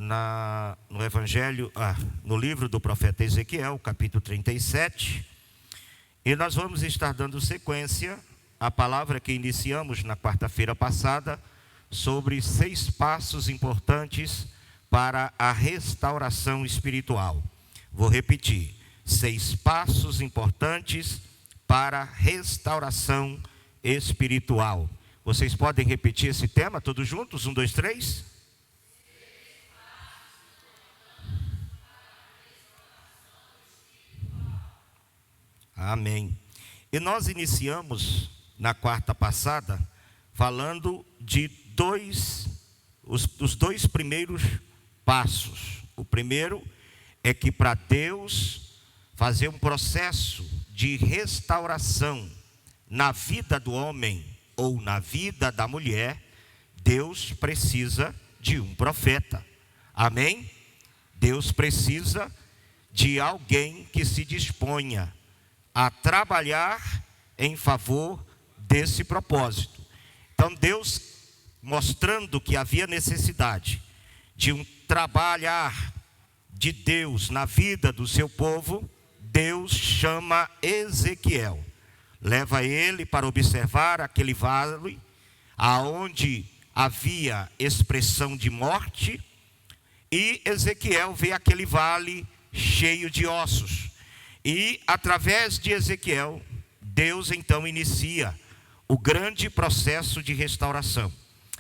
no Evangelho, no livro do profeta Ezequiel, capítulo 37. E nós vamos estar dando sequência à palavra que iniciamos na quarta-feira passada, sobre 6 passos importantes para a restauração espiritual. Vou repetir: 6 passos importantes para a restauração espiritual. Vocês podem repetir esse tema todos juntos? 1, 2, 3. Amém. E nós iniciamos na quarta passada falando de os 2 primeiros passos. O primeiro é que para Deus fazer um processo de restauração na vida do homem ou na vida da mulher, Deus precisa de um profeta. Amém? Deus precisa de alguém que se disponha a trabalhar em favor desse propósito. Então Deus, mostrando que havia necessidade de um trabalhar de Deus na vida do seu povo, Deus chama Ezequiel, leva ele para observar aquele vale aonde havia expressão de morte, e Ezequiel vê aquele vale cheio de ossos. E através de Ezequiel, Deus então inicia o grande processo de restauração.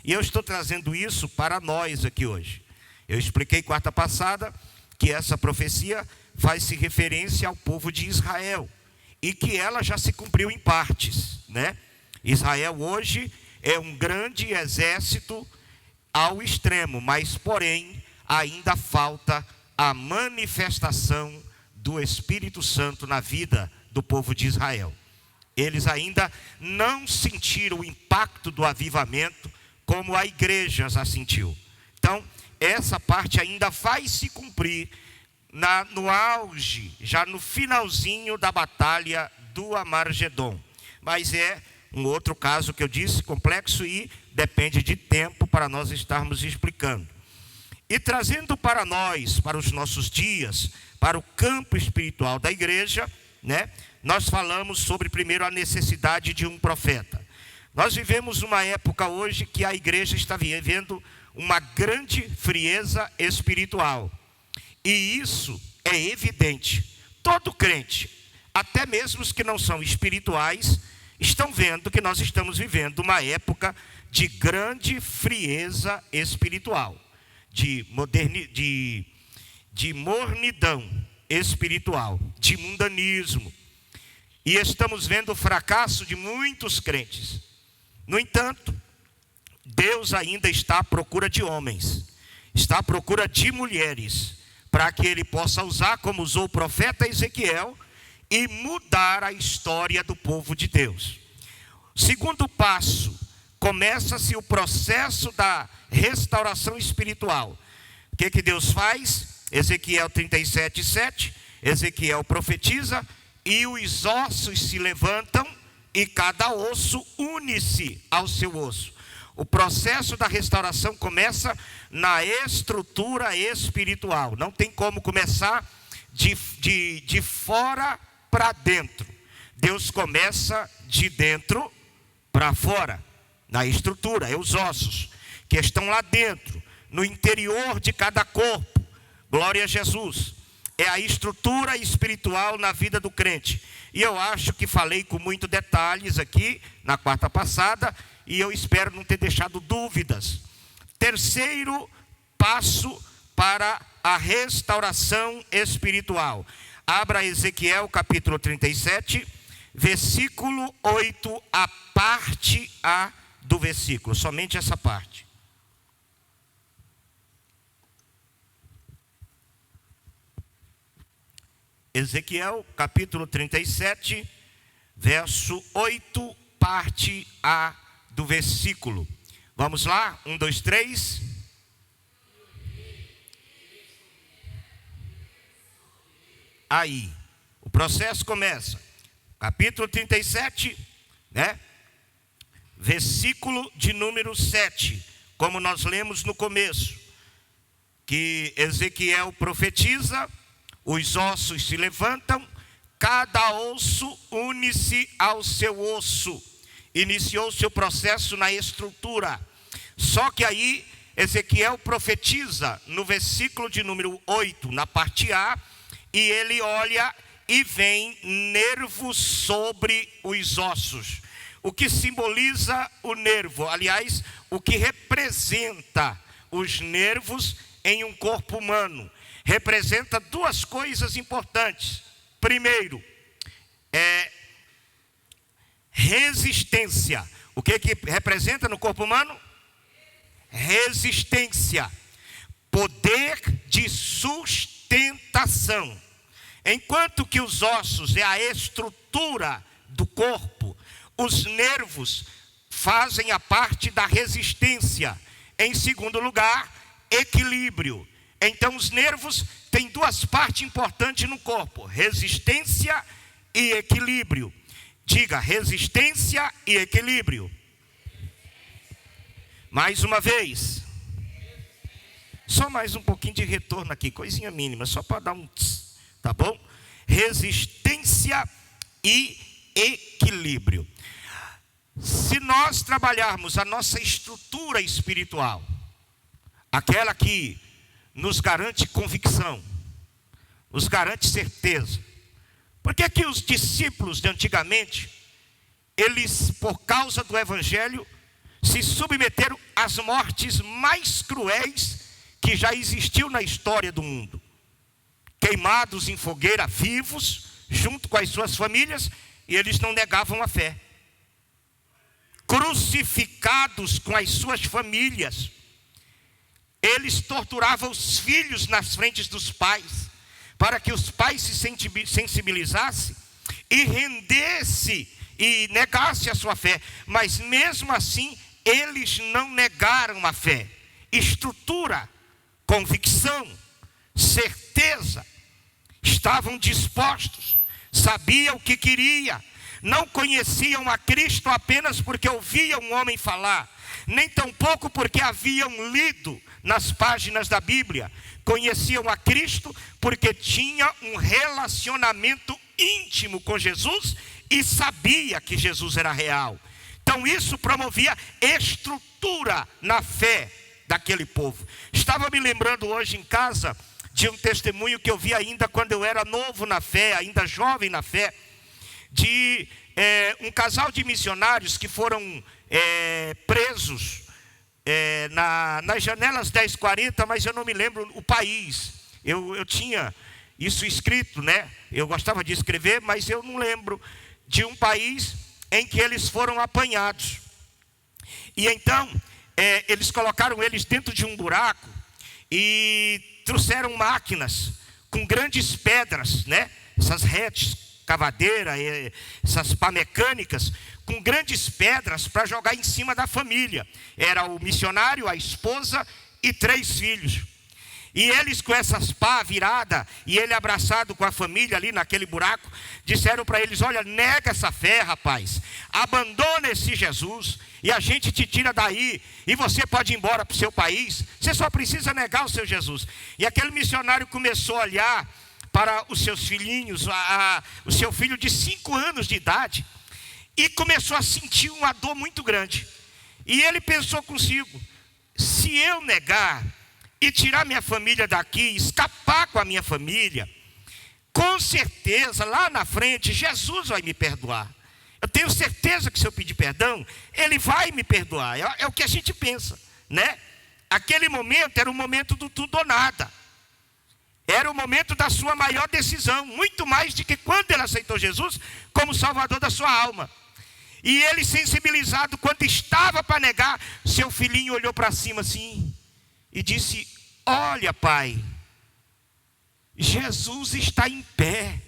E eu estou trazendo isso para nós aqui hoje. Eu expliquei quarta passada que essa profecia faz-se referência ao povo de Israel, e que ela já se cumpriu em partes, né? Israel hoje é um grande exército ao extremo, mas porém ainda falta a manifestação do Espírito Santo na vida do povo de Israel. Eles ainda não sentiram o impacto do avivamento como a igreja já sentiu. Então, essa parte ainda vai se cumprir no auge, já no finalzinho da batalha do Amargedon. Mas é um outro caso que eu disse, complexo, e depende de tempo para nós estarmos explicando. E trazendo para nós, para os nossos dias, para o campo espiritual da igreja, né? Nós falamos sobre primeiro a necessidade de um profeta. Nós vivemos uma época hoje que a igreja está vivendo uma grande frieza espiritual. E isso é evidente. Todo crente, até mesmo os que não são espirituais, estão vendo que nós estamos vivendo uma época de grande frieza espiritual, de mornidão espiritual, de mundanismo. E estamos vendo o fracasso de muitos crentes. No entanto, Deus ainda está à procura de homens, está à procura de mulheres, para que Ele possa usar, como usou o profeta Ezequiel, e mudar a história do povo de Deus. Segundo passo, começa-se o processo da restauração espiritual. O que Deus faz? Ezequiel 37, 7, Ezequiel profetiza, e os ossos se levantam, e cada osso une-se ao seu osso. O processo da restauração começa na estrutura espiritual. Não tem como começar de fora para dentro. Deus começa de dentro para fora, na estrutura, é os ossos que estão lá dentro, no interior de cada corpo. Glória a Jesus. É a estrutura espiritual na vida do crente. E eu acho que falei com muitos detalhes aqui na quarta passada, e eu espero não ter deixado dúvidas. Terceiro passo para a restauração espiritual. Abra Ezequiel capítulo 37, versículo 8, a parte A do versículo, somente essa parte. Ezequiel capítulo 37, verso 8, parte A do versículo. Vamos lá? 1, 2, 3. Aí, o processo começa. Capítulo 37, né? Versículo de número 7, como nós lemos no começo. que Ezequiel profetiza, os ossos se levantam, cada osso une-se ao seu osso. Iniciou-se o processo na estrutura. Só que aí Ezequiel profetiza no versículo de número 8, na parte A, e ele olha e vem nervo sobre os ossos. O que simboliza o nervo, aliás, o que representa os nervos em um corpo humano, representa duas coisas importantes. Primeiro, resistência. O que representa no corpo humano? Resistência. Poder de sustentação. Enquanto que os ossos é a estrutura do corpo, os nervos fazem a parte da resistência. Em segundo lugar, equilíbrio. Então os nervos têm duas partes importantes no corpo: resistência e equilíbrio. Diga, resistência e equilíbrio. Mais uma vez. Só mais um pouquinho de retorno aqui, coisinha mínima, só para dar um tss, tá bom? Resistência e equilíbrio. Se nós trabalharmos a nossa estrutura espiritual, aquela que nos garante convicção, nos garante certeza. Por que que os discípulos de antigamente, eles, por causa do evangelho, se submeteram às mortes mais cruéis que já existiu na história do mundo? Queimados em fogueira, vivos, junto com as suas famílias, e eles não negavam a fé. Crucificados com as suas famílias, eles torturavam os filhos nas frentes dos pais, para que os pais se sensibilizassem e rendessem e negassem a sua fé. Mas mesmo assim, eles não negaram a fé. Estrutura, convicção, certeza. Estavam dispostos, sabiam o que queria. Não conheciam a Cristo apenas porque ouviam um homem falar, nem tampouco porque haviam lido nas páginas da Bíblia. Conheciam a Cristo porque tinha um relacionamento íntimo com Jesus e sabia que Jesus era real. Então isso promovia estrutura na fé daquele povo. Estava me lembrando hoje em casa de um testemunho que eu vi ainda quando eu era novo na fé, ainda jovem na fé, de um casal de missionários que foram presos nas janelas 1040, mas eu não me lembro o país. Eu tinha isso escrito, né? Eu gostava de escrever, mas eu não lembro de um país em que eles foram apanhados. E então, eles colocaram eles dentro de um buraco e trouxeram máquinas com grandes pedras, né? Essas redes, cavadeira, essas pá mecânicas, com grandes pedras para jogar em cima da família. Era o missionário, a esposa e 3 filhos. E eles com essas pá virada e ele abraçado com a família ali naquele buraco, disseram para eles: olha, nega essa fé, rapaz, abandona esse Jesus e a gente te tira daí e você pode ir embora para o seu país. Você só precisa negar o seu Jesus. E aquele missionário começou a olhar para os seus filhinhos, o seu filho de 5 anos de idade, e começou a sentir uma dor muito grande. E ele pensou consigo: se eu negar e tirar minha família daqui, escapar com a minha família, com certeza lá na frente Jesus vai me perdoar. Eu tenho certeza que se eu pedir perdão, Ele vai me perdoar. É o que a gente pensa, né? Aquele momento era o momento do tudo ou nada. Era o momento da sua maior decisão, muito mais do que quando ele aceitou Jesus como Salvador da sua alma. E ele, sensibilizado, quando estava para negar, seu filhinho olhou para cima assim e disse: olha, pai, Jesus está em pé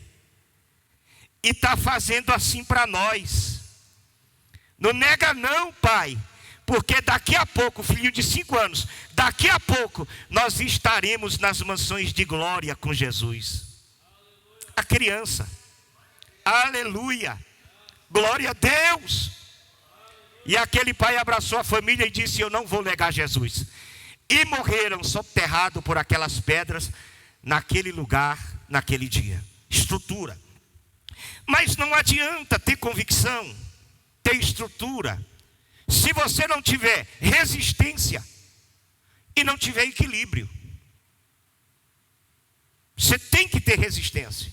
e está fazendo assim para nós. Não nega não, pai, porque daqui a pouco, filhinho de 5 anos, daqui a pouco nós estaremos nas mansões de glória com Jesus. A criança, aleluia, glória a Deus. E aquele pai abraçou a família e disse: eu não vou negar Jesus. e morreram soterrados por aquelas pedras, naquele lugar, naquele dia. Estrutura. Mas não adianta ter convicção, ter estrutura, se você não tiver resistência e não tiver equilíbrio. Você tem que ter resistência,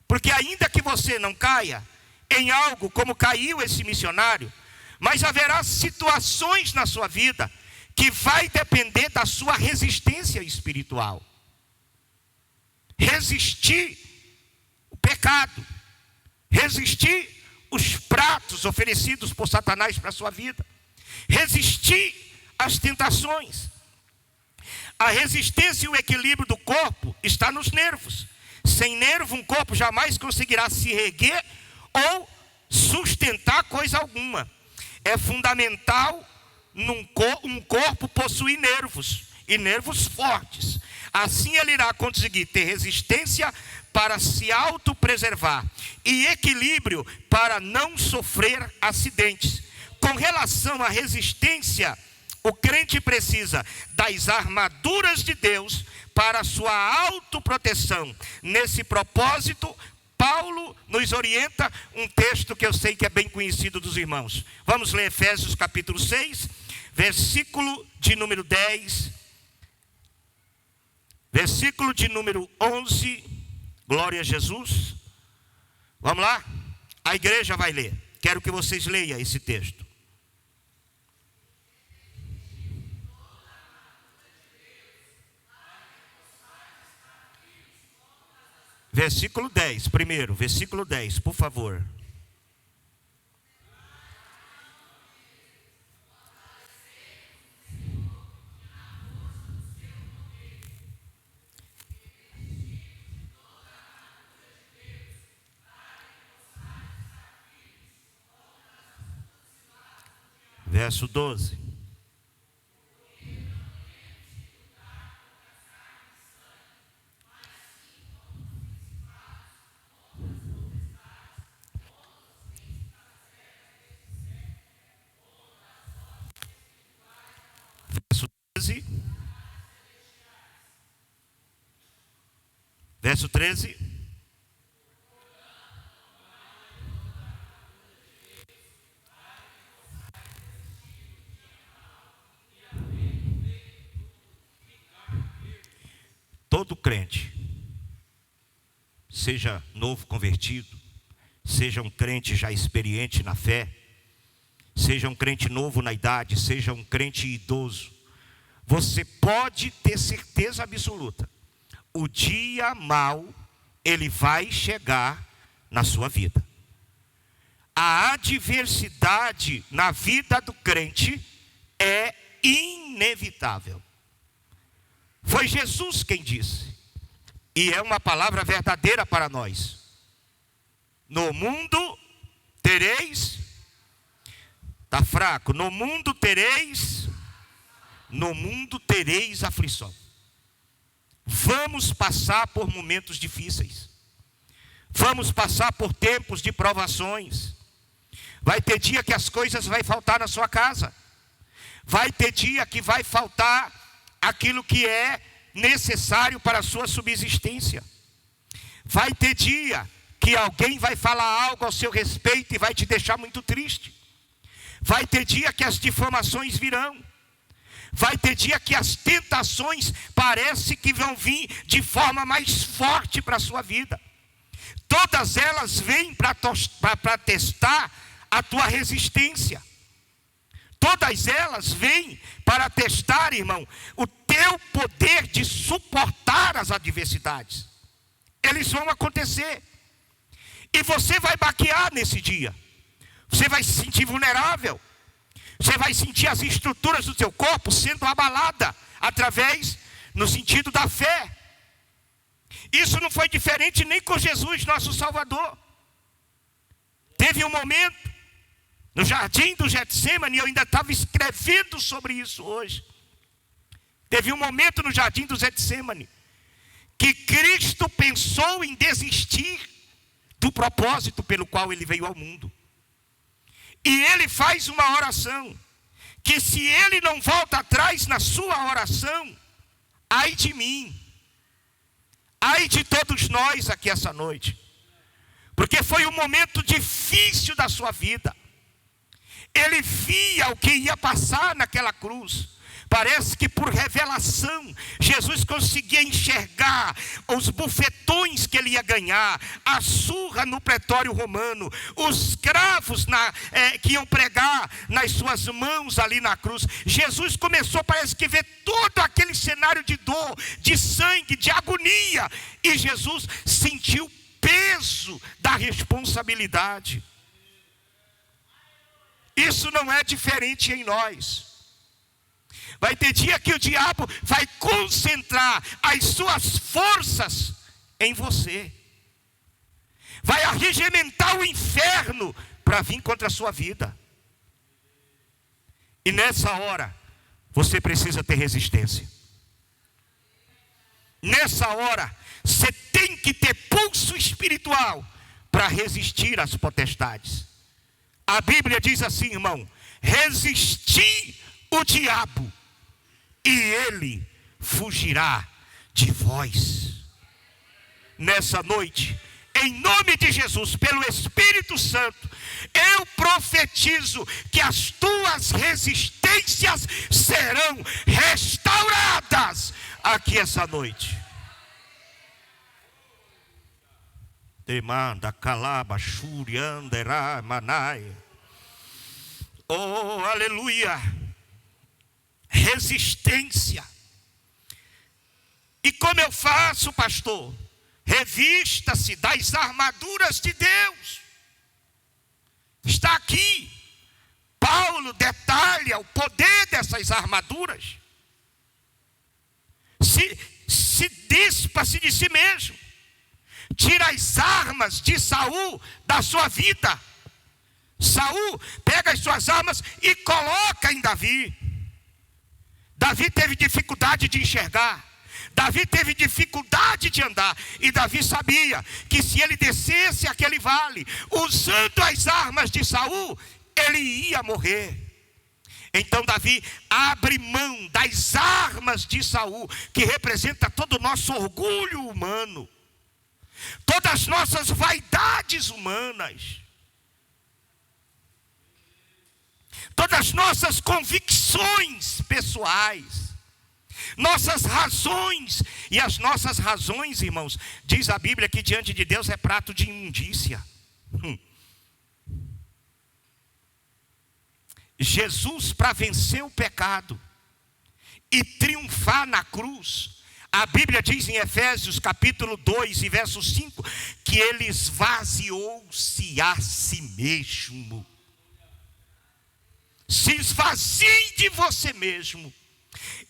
porque ainda que você não caia em algo como caiu esse missionário, mas haverá situações na sua vida que vai depender da sua resistência espiritual. Resistir o pecado, resistir os pratos oferecidos por Satanás para a sua vida, resistir às tentações. A resistência e o equilíbrio do corpo está nos nervos. Sem nervo, um corpo jamais conseguirá se erguer ou sustentar coisa alguma. É fundamental um corpo possuir nervos, e nervos fortes. Assim ele irá conseguir ter resistência para se autopreservar e equilíbrio para não sofrer acidentes. Com relação à resistência, o crente precisa das armaduras de Deus para a sua autoproteção. Nesse propósito, Paulo nos orienta um texto que eu sei que é bem conhecido dos irmãos. Vamos ler Efésios capítulo 6, versículo de número 10, versículo de número 11, glória a Jesus. Vamos lá? A igreja vai ler. Quero que vocês leiam esse texto. Versículo 10, primeiro, versículo 10, por favor. Verso 12. Verso 13. Verso 13. Todo crente, seja novo convertido, seja um crente já experiente na fé, seja um crente novo na idade, seja um crente idoso, você pode ter certeza absoluta, o dia mau, ele vai chegar na sua vida. A adversidade na vida do crente é inevitável. Foi Jesus quem disse, e é uma palavra verdadeira para nós: no mundo tereis, está fraco, no mundo tereis aflição. Vamos passar por momentos difíceis, vamos passar por tempos de provações. Vai ter dia que as coisas vai faltar na sua casa, vai ter dia que vai faltar aquilo que é necessário para a sua subsistência. Vai ter dia que alguém vai falar algo ao seu respeito e vai te deixar muito triste. Vai ter dia que as difamações virão. Vai ter dia que as tentações parece que vão vir de forma mais forte para a sua vida. Todas elas vêm para testar a tua resistência. Todas elas vêm para testar, irmão, o teu poder de suportar as adversidades. Eles vão acontecer. E você vai baquear nesse dia. Você vai se sentir vulnerável. Você vai sentir as estruturas do seu corpo sendo abalada no sentido da fé. Isso não foi diferente nem com Jesus, nosso Salvador. Teve um momento no jardim do Getsêmani, eu ainda estava escrevendo sobre isso hoje. Teve um momento no jardim do Getsêmani que Cristo pensou em desistir do propósito pelo qual ele veio ao mundo. E ele faz uma oração: que se ele não volta atrás na sua oração, ai de mim, ai de todos nós aqui essa noite, porque foi um momento difícil da sua vida. Ele via o que ia passar naquela cruz. Parece que por revelação, Jesus conseguia enxergar os bufetões que ele ia ganhar, a surra no pretório romano, os cravos que iam pregar nas suas mãos ali na cruz. Jesus começou, parece que, ver todo aquele cenário de dor, de sangue, de agonia. E Jesus sentiu o peso da responsabilidade. Isso não é diferente em nós. Vai ter dia que o diabo vai concentrar as suas forças em você. Vai arregimentar o inferno para vir contra a sua vida. E nessa hora, você precisa ter resistência. Nessa hora, você tem que ter pulso espiritual para resistir às potestades. A Bíblia diz assim, irmão: resisti o diabo e ele fugirá de vós. Nessa noite, em nome de Jesus, pelo Espírito Santo, eu profetizo que as tuas resistências serão restauradas aqui essa noite. Demanda, calaba, xurianderá, manai. Oh, aleluia. Resistência. E como eu faço, pastor? Revista-se das armaduras de Deus. Está aqui. Paulo detalha o poder dessas armaduras. Se despa-se de si mesmo. Tira as armas de Saul da sua vida. Saul pega as suas armas e coloca em Davi. Davi teve dificuldade de enxergar. Davi teve dificuldade de andar. E Davi sabia que se ele descesse aquele vale, usando as armas de Saul, ele ia morrer. Então Davi abre mão das armas de Saul, que representa todo o nosso orgulho humano, todas as nossas vaidades humanas, todas as nossas convicções pessoais, nossas razões. E as nossas razões, irmãos, diz a Bíblia que diante de Deus é prato de imundícia. Jesus, para vencer o pecado e triunfar na cruz, a Bíblia diz em Efésios capítulo 2 e verso 5, que ele esvaziou-se a si mesmo. Se esvazie de você mesmo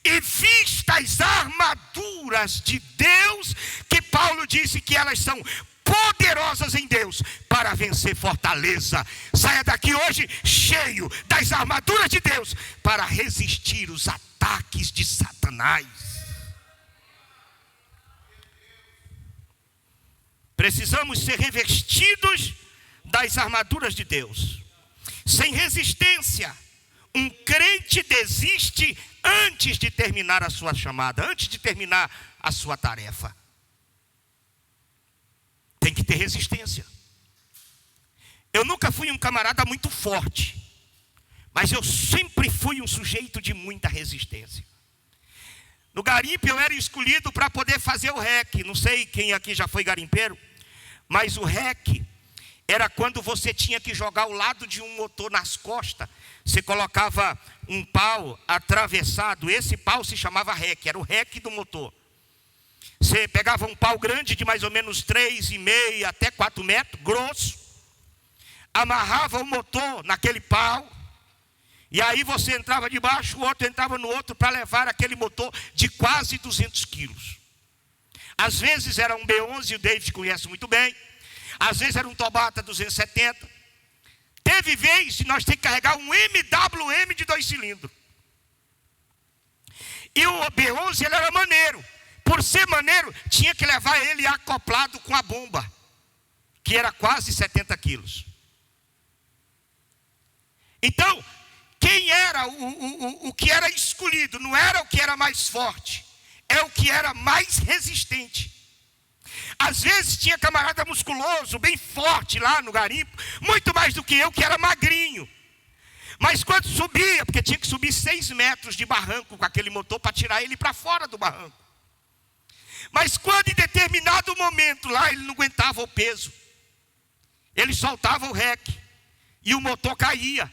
e vista as armaduras de Deus, que Paulo disse que elas são poderosas em Deus para vencer fortaleza. Saia daqui hoje cheio das armaduras de Deus para resistir os ataques de Satanás. Precisamos ser revestidos das armaduras de Deus. Sem resistência, um crente desiste antes de terminar a sua chamada, antes de terminar a sua tarefa. Tem que ter resistência. Eu nunca fui um camarada muito forte, mas eu sempre fui um sujeito de muita resistência. No garimpo eu era escolhido para poder fazer o REC. Não sei quem aqui já foi garimpeiro, mas o REC era quando você tinha que jogar o lado de um motor nas costas. Você colocava um pau atravessado, esse pau se chamava REC, era o REC do motor. Você pegava um pau grande de mais ou menos 3,5 até 4 metros, grosso, amarrava o motor naquele pau, e aí você entrava debaixo, o outro entrava no outro para levar aquele motor de quase 200 quilos. Às vezes era um B11, o David conhece muito bem. Às vezes era um Tobata 270. Teve vez de nós ter que carregar um MWM de 2 cilindros. E o B11 ele era maneiro. Por ser maneiro, tinha que levar ele acoplado com a bomba, que era quase 70 quilos. Então, quem era o que era escolhido, não era o que era mais forte, é o que era mais resistente. Às vezes tinha camarada musculoso, bem forte lá no garimpo, muito mais do que eu, que era magrinho. Mas quando subia, porque tinha que subir 6 metros de barranco com aquele motor para tirar ele para fora do barranco. Mas quando em determinado momento lá ele não aguentava o peso, ele soltava o reque e o motor caía.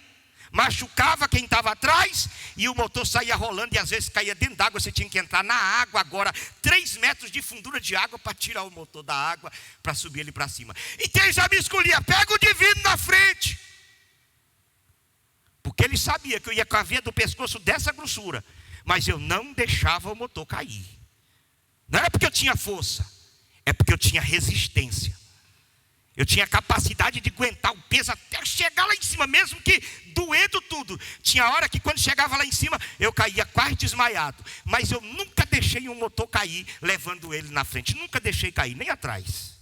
Machucava quem estava atrás e o motor saía rolando e às vezes caía dentro d'água. Você tinha que entrar na água agora, 3 metros de fundura de água para tirar o motor da água, para subir ele para cima. Então ele já me escolhia, pega o divino na frente. Porque ele sabia que eu ia com a veia do pescoço dessa grossura, mas eu não deixava o motor cair. Não era porque eu tinha força, é porque eu tinha resistência. Eu tinha capacidade de aguentar o peso até chegar lá em cima, mesmo que doendo tudo. Tinha hora que quando chegava lá em cima, eu caía quase desmaiado. Mas eu nunca deixei um motor cair, levando ele na frente. Nunca deixei cair, nem atrás.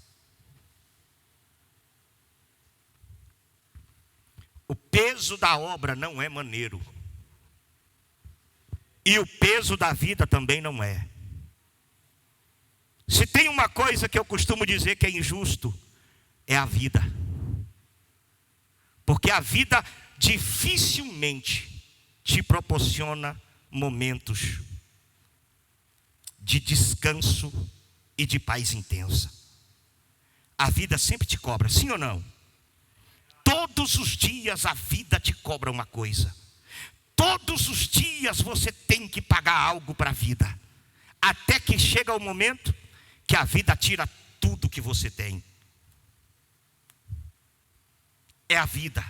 O peso da obra não é maneiro. E o peso da vida também não é. Se tem uma coisa que eu costumo dizer que é injusto, é a vida. Porque a vida dificilmente te proporciona momentos de descanso e de paz intensa. A vida sempre te cobra, sim ou não? Todos os dias a vida te cobra uma coisa. Todos os dias você tem que pagar algo para a vida. Até que chega o momento que a vida tira tudo que você tem. É a vida.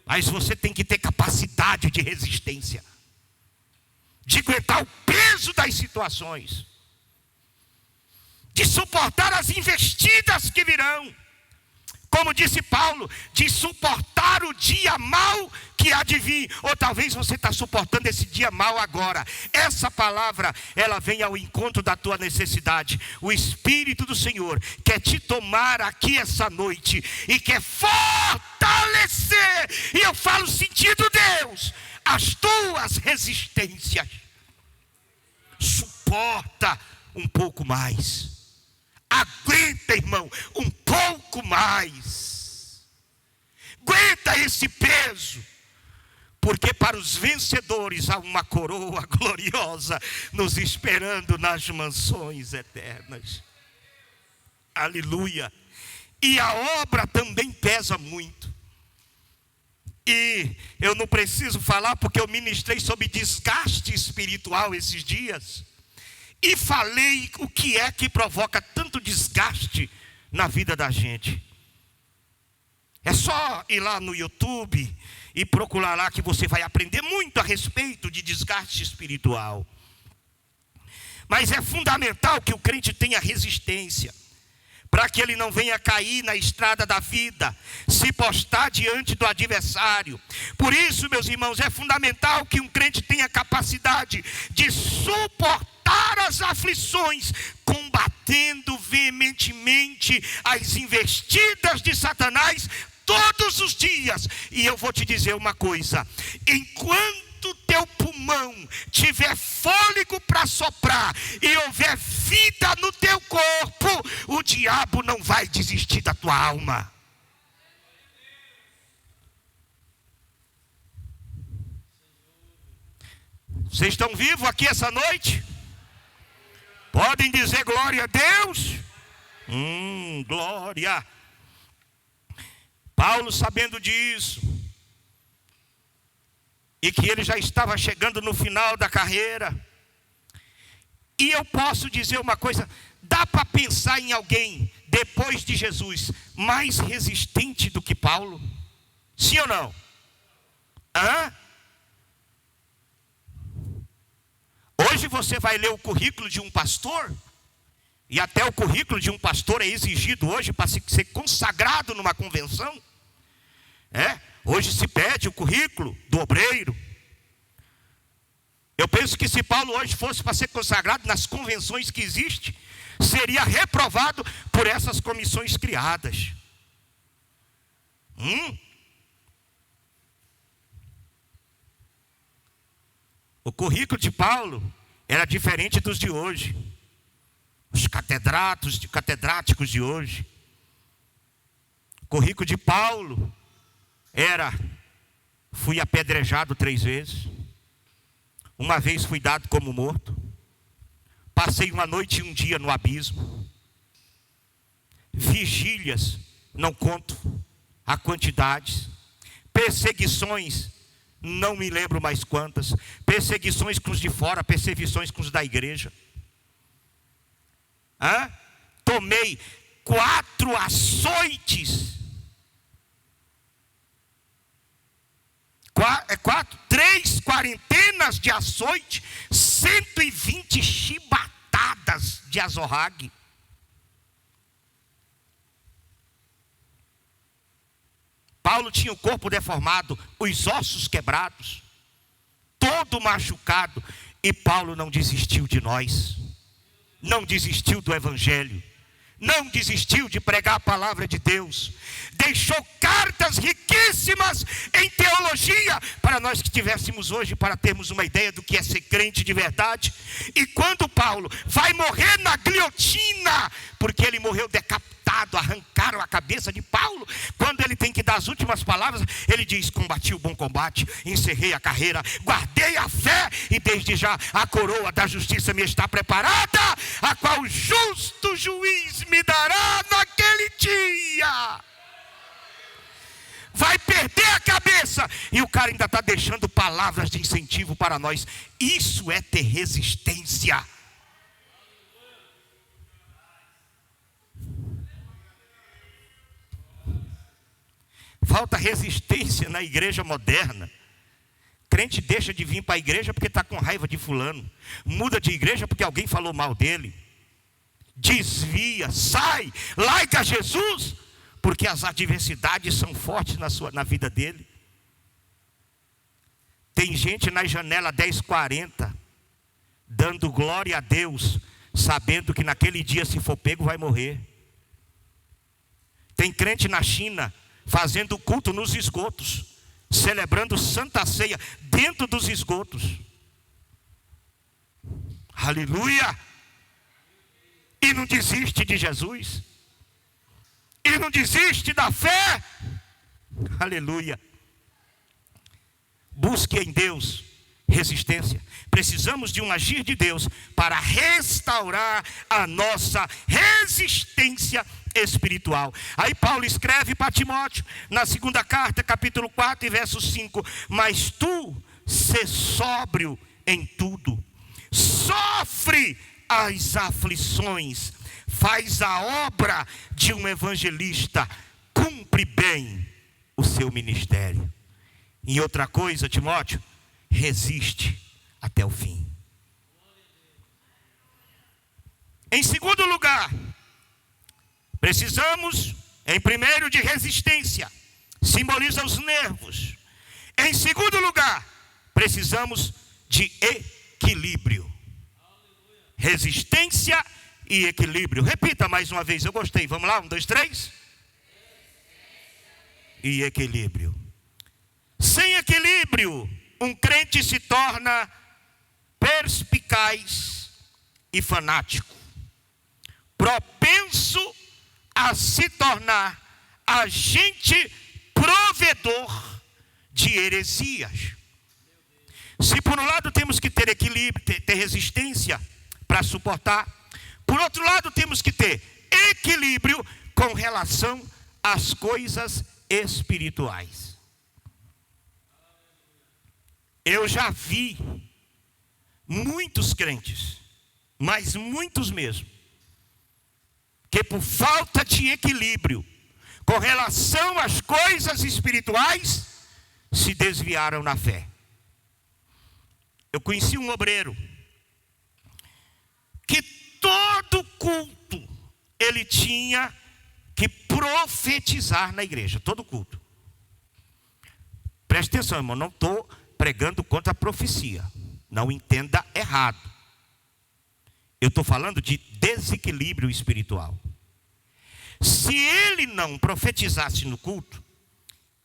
Mas você tem que ter capacidade de resistência, de aguentar o peso das situações, de suportar as investidas que virão. Como disse Paulo, de suportar o dia mau que há de vir. Ou talvez você está suportando esse dia mau agora. Essa palavra, ela vem ao encontro da tua necessidade. O Espírito do Senhor quer te tomar aqui essa noite e quer fortalecer. E eu falo sentido Deus, as tuas resistências. Suporta um pouco mais. Aguenta, irmão, um pouco mais. Aguenta esse peso. Porque para os vencedores há uma coroa gloriosa nos esperando nas mansões eternas. Aleluia. E a obra também pesa muito. E eu não preciso falar porque eu ministrei sobre desgaste espiritual esses dias. E falei o que é que provoca tanto desgaste na vida da gente. É só ir lá no YouTube e procurar lá que você vai aprender muito a respeito de desgaste espiritual. Mas é fundamental que o crente tenha resistência, para que ele não venha cair na estrada da vida, se postar diante do adversário. Por isso, meus irmãos, é fundamental que um crente tenha capacidade de suportar as aflições, combatendo veementemente as investidas de Satanás todos os dias. E eu vou te dizer uma coisa: enquanto teu pulmão tiver fôlego para soprar e houver vida no teu corpo, o diabo não vai desistir da tua alma. Vocês estão vivos aqui essa noite? Podem dizer glória a Deus? Glória. Paulo, sabendo disso, e que ele já estava chegando no final da carreira, e eu posso dizer uma coisa: dá para pensar em alguém depois de Jesus mais resistente do que Paulo? Sim ou não? Hoje você vai ler o currículo de um pastor, e até o currículo de um pastor é exigido hoje para ser consagrado numa convenção. Hoje se pede o currículo do obreiro. Eu penso que se Paulo hoje fosse para ser consagrado nas convenções que existem, seria reprovado por essas comissões criadas. O currículo de Paulo era diferente dos de hoje. Os catedráticos de hoje. O currículo de Paulo era: fui apedrejado 3 vezes. Uma vez fui dado como morto. Passei uma noite e um dia no abismo. Vigílias, não conto a quantidades. Perseguições, não me lembro mais quantas. Perseguições com os de fora, perseguições com os da igreja. Tomei 4 açoites. 3 quarentenas de açoite, 120 chibatadas de azorrague. Paulo tinha o corpo deformado, os ossos quebrados, todo machucado, e Paulo não desistiu de nós, não desistiu do evangelho, não desistiu de pregar a palavra de Deus, deixou cartas riquíssimas em teologia, para nós que tivéssemos hoje, para termos uma ideia do que é ser crente de verdade. E quando Paulo vai morrer na guilhotina, porque ele morreu decapitado, arrancaram a cabeça de Paulo, quando ele tem que dar as últimas palavras, ele diz: combati o bom combate, encerrei a carreira, guardei a fé, e desde já a coroa da justiça me está preparada, a qual o justo juiz me dará naquele dia. Vai perder a cabeça, e o cara ainda está deixando palavras de incentivo para nós. Isso é ter resistência. Falta resistência na igreja moderna. Crente deixa de vir para a igreja porque está com raiva de fulano. Muda de igreja porque alguém falou mal dele. Desvia, sai, larga Jesus, porque as adversidades são fortes na vida dele. Tem gente na janela 10:40, dando glória a Deus, sabendo que naquele dia, se for pego, vai morrer. Tem crente na China, fazendo culto nos esgotos, celebrando Santa Ceia dentro dos esgotos. Aleluia! E não desiste de Jesus. E não desiste da fé. Aleluia. Busque em Deus resistência. Precisamos de um agir de Deus para restaurar a nossa resistência espiritual. Aí Paulo escreve para Timóteo, na 2ª carta, capítulo 4 e verso 5: mas tu, sê sóbrio em tudo, sofre as aflições, faz a obra de um evangelista, cumpre bem o seu ministério. E outra coisa, Timóteo, resiste até o fim. Em segundo lugar, precisamos, em primeiro, de resistência, simboliza os nervos. Em segundo lugar, precisamos de equilíbrio. Resistência e equilíbrio. Repita mais uma vez, eu gostei. Vamos lá, 1, 2, 3. E equilíbrio. Sem equilíbrio, um crente se torna perspicaz e fanático, propenso a se tornar agente provedor de heresias. Se por um lado temos que ter equilíbrio, ter resistência para suportar, por outro lado temos que ter equilíbrio com relação às coisas espirituais. Eu já vi muitos crentes, mas muitos mesmo, que por falta de equilíbrio com relação às coisas espirituais, se desviaram na fé. Eu conheci um obreiro que todo culto ele tinha que profetizar na igreja, todo culto. Preste atenção, irmão, não estou pregando contra a profecia, não entenda errado. Eu estou falando de desequilíbrio espiritual. Se ele não profetizasse no culto,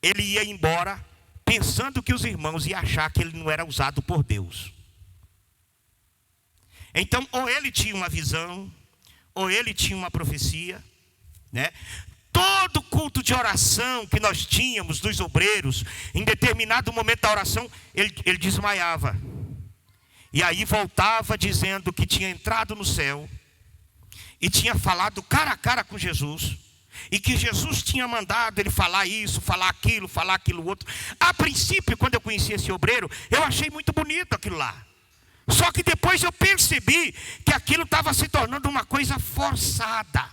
ele ia embora pensando que os irmãos iam achar que ele não era usado por Deus. Então, ou ele tinha uma visão, ou ele tinha uma profecia, né? Todo culto de oração que nós tínhamos dos obreiros, em determinado momento da oração, ele desmaiava. E aí voltava dizendo que tinha entrado no céu e tinha falado cara a cara com Jesus. E que Jesus tinha mandado ele falar isso, falar aquilo outro. A princípio, quando eu conheci esse obreiro, eu achei muito bonito aquilo lá. Só que depois eu percebi que aquilo estava se tornando uma coisa forçada.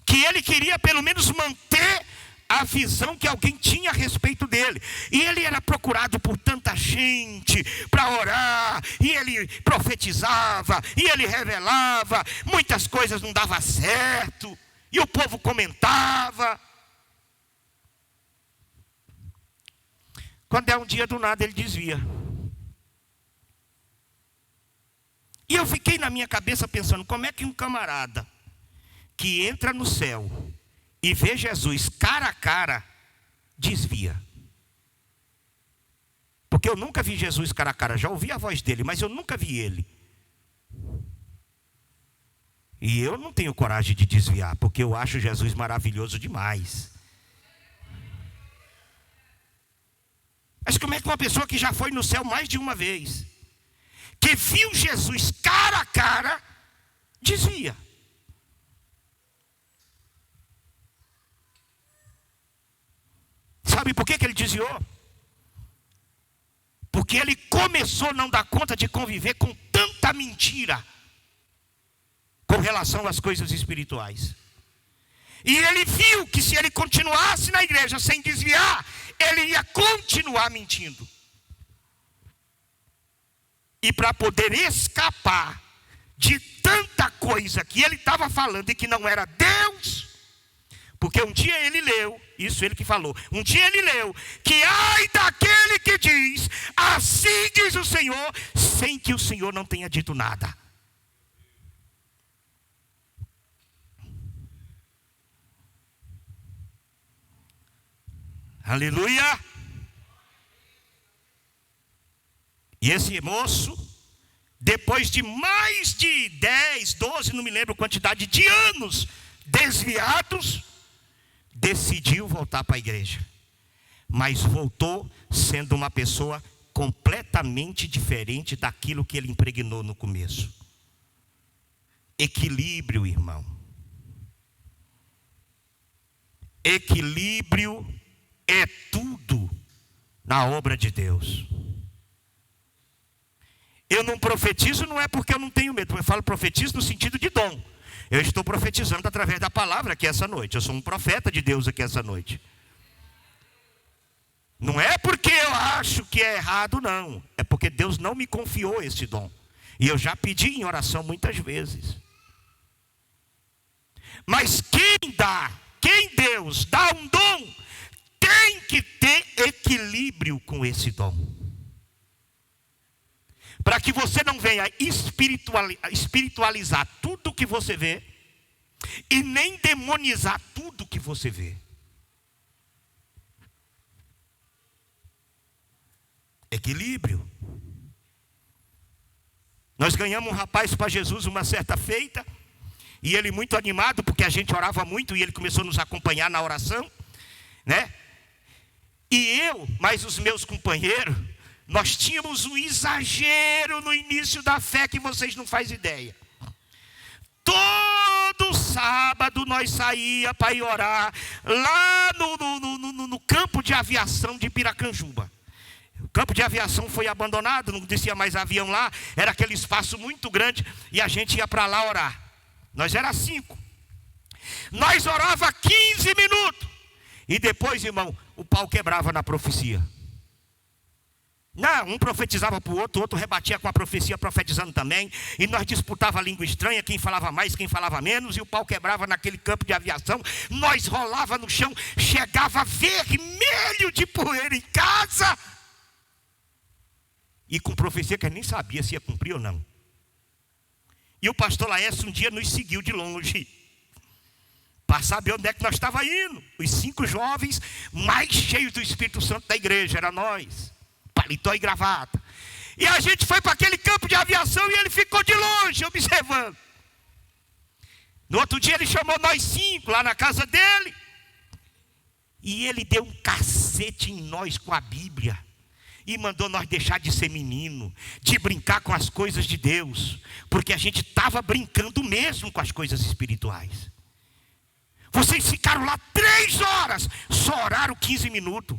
Que ele queria pelo menos manter a visão que alguém tinha a respeito dele. E ele era procurado por tanta gente para orar. E ele profetizava. E ele revelava. Muitas coisas não davam certo. E o povo comentava. Quando é um dia do nada ele desvia. E eu fiquei na minha cabeça pensando, como é que um camarada que entra no céu e vê Jesus cara a cara, desvia? Porque eu nunca vi Jesus cara a cara, já ouvi a voz dele, mas eu nunca vi ele. E eu não tenho coragem de desviar, porque eu acho Jesus maravilhoso demais. Mas como é que uma pessoa que já foi no céu mais de uma vez, que viu Jesus cara a cara, desvia? Sabe por que ele desviou? Porque ele começou a não dar conta de conviver com tanta mentira com relação às coisas espirituais. E ele viu que se ele continuasse na igreja sem desviar, ele ia continuar mentindo. E para poder escapar de tanta coisa que ele estava falando e que não era Deus, porque um dia ele leu, isso ele que falou, um dia ele leu, que ai daquele que diz, assim diz o Senhor, sem que o Senhor não tenha dito nada. Aleluia! E esse moço, depois de mais de 10, 12, não me lembro a quantidade de anos desviados, decidiu voltar para a igreja. Mas voltou sendo uma pessoa completamente diferente daquilo que ele impregnou no começo. Equilíbrio, irmão. Equilíbrio é tudo na obra de Deus. Eu não profetizo, não é porque eu não tenho medo. Eu falo profetizo no sentido de dom. Eu estou profetizando através da palavra aqui essa noite. Eu sou um profeta de Deus aqui essa noite. Não é porque eu acho que é errado, não. É porque Deus não me confiou esse dom. E eu já pedi em oração muitas vezes. Mas quem Deus dá um dom, tem que ter equilíbrio com esse dom. Para que você não venha espiritualizar tudo que você vê e nem demonizar tudo que você vê. Equilíbrio. Nós ganhamos um rapaz para Jesus uma certa feita, e ele muito animado, porque a gente orava muito e ele começou a nos acompanhar na oração, né? E eu, mais os meus companheiros, nós tínhamos um exagero no início da fé que vocês não fazem ideia. Todo sábado nós saía para ir orar lá no campo de aviação de Piracanjuba. O campo de aviação foi abandonado, não descia mais avião lá, era aquele espaço muito grande e a gente ia para lá orar. Nós era 5. Nós orava 15 minutos e depois, irmão, o pau quebrava na profecia. Não, um profetizava para o outro rebatia com a profecia profetizando também. E nós disputava a língua estranha, quem falava mais, quem falava menos. E o pau quebrava naquele campo de aviação. Nós rolava no chão, chegava vermelho de poeira em casa. E com profecia que a gente nem sabia se ia cumprir ou não. E o pastor Laércio um dia nos seguiu de longe, para saber onde é que nós estávamos indo. Os 5 jovens mais cheios do Espírito Santo da igreja, era nós. Paletó e gravata. E a gente foi para aquele campo de aviação e ele ficou de longe, observando. No outro dia ele chamou nós 5 lá na casa dele. E ele deu um cacete em nós com a Bíblia. E mandou nós deixar de ser menino, de brincar com as coisas de Deus. Porque a gente estava brincando mesmo com as coisas espirituais. Vocês ficaram lá 3 horas, só oraram 15 minutos.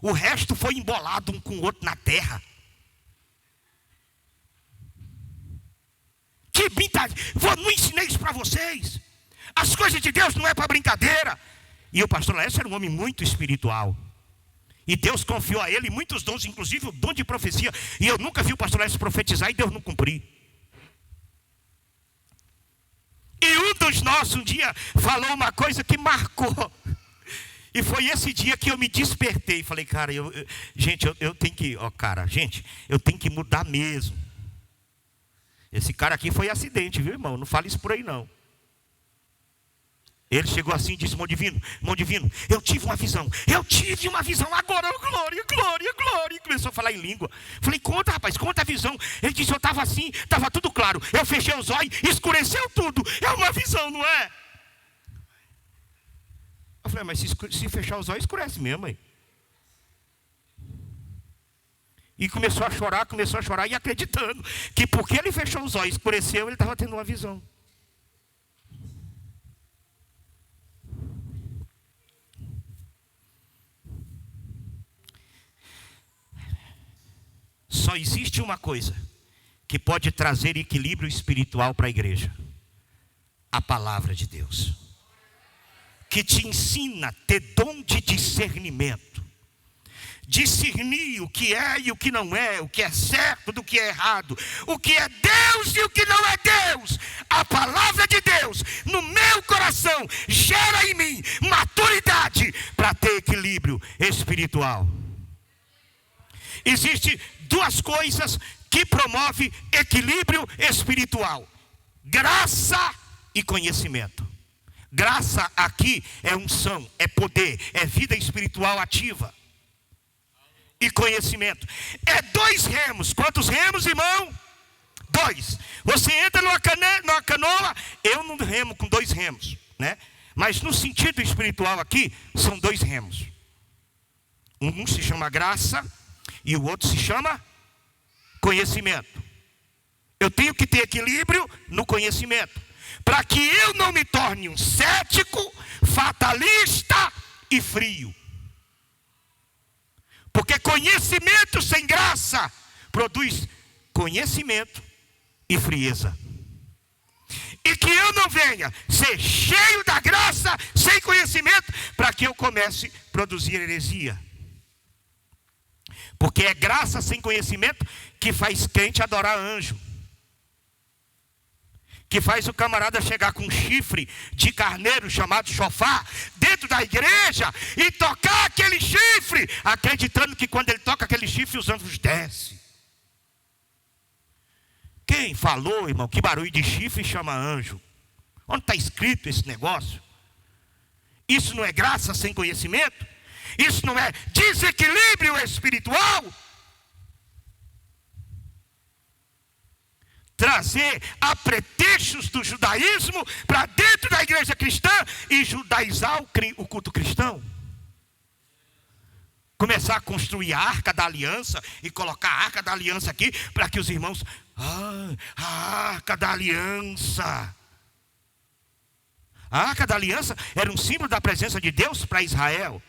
O resto foi embolado um com o outro na terra. Que brincadeira, não ensinei isso para vocês. As coisas de Deus não é para brincadeira. E o pastor Laércio era um homem muito espiritual. E Deus confiou a ele muitos dons, inclusive o dom de profecia. E eu nunca vi o pastor Laércio profetizar e Deus não cumprir. E um dos nossos um dia falou uma coisa que marcou. E foi esse dia que eu me despertei. Falei, cara, eu tenho que, eu tenho que mudar mesmo. Esse cara aqui foi acidente, viu, irmão? Não fale isso por aí, não. Ele chegou assim e disse, irmão divino, eu tive uma visão agora, glória. E começou a falar em língua. Falei, conta, rapaz, conta a visão. Ele disse, eu estava assim, estava tudo claro. Eu fechei os olhos, escureceu tudo. É uma visão, não é? Eu falei, mas se fechar os olhos, escurece mesmo, aí. E começou a chorar e acreditando que porque ele fechou os olhos, escureceu, ele estava tendo uma visão. Só existe uma coisa que pode trazer equilíbrio espiritual para a igreja: a palavra de Deus, que te ensina a ter dom de discernimento, discernir o que é e o que não é, o que é certo do que é errado, o que é Deus e o que não é Deus. A palavra de Deus no meu coração gera em mim maturidade para ter equilíbrio espiritual. Existem 2 coisas que promovem equilíbrio espiritual: graça e conhecimento. Graça aqui é unção, é poder, é vida espiritual ativa. E conhecimento é 2 remos. Quantos remos, irmão? 2. Você entra numa canoa, eu não remo com 2 remos, né? Mas no sentido espiritual aqui, são 2 remos. Um se chama graça e o outro se chama conhecimento. Eu tenho que ter equilíbrio no conhecimento, para que eu não me torne um cético, fatalista e frio. Porque conhecimento sem graça produz conhecimento e frieza. E que eu não venha ser cheio da graça sem conhecimento, para que eu comece a produzir heresia. Porque é graça sem conhecimento que faz crente adorar anjo, que faz o camarada chegar com um chifre de carneiro chamado chofar dentro da igreja e tocar aquele chifre, acreditando que quando ele toca aquele chifre os anjos descem. Quem falou, irmão, que barulho de chifre chama anjo? Onde está escrito esse negócio? Isso não é graça sem conhecimento? Isso não é desequilíbrio espiritual? Trazer a pretextos do judaísmo para dentro da igreja cristã e judaizar o culto cristão. Começar a construir a arca da aliança e colocar a arca da aliança aqui para que os irmãos, a arca da aliança. A arca da aliança era um símbolo da presença de Deus para Israel.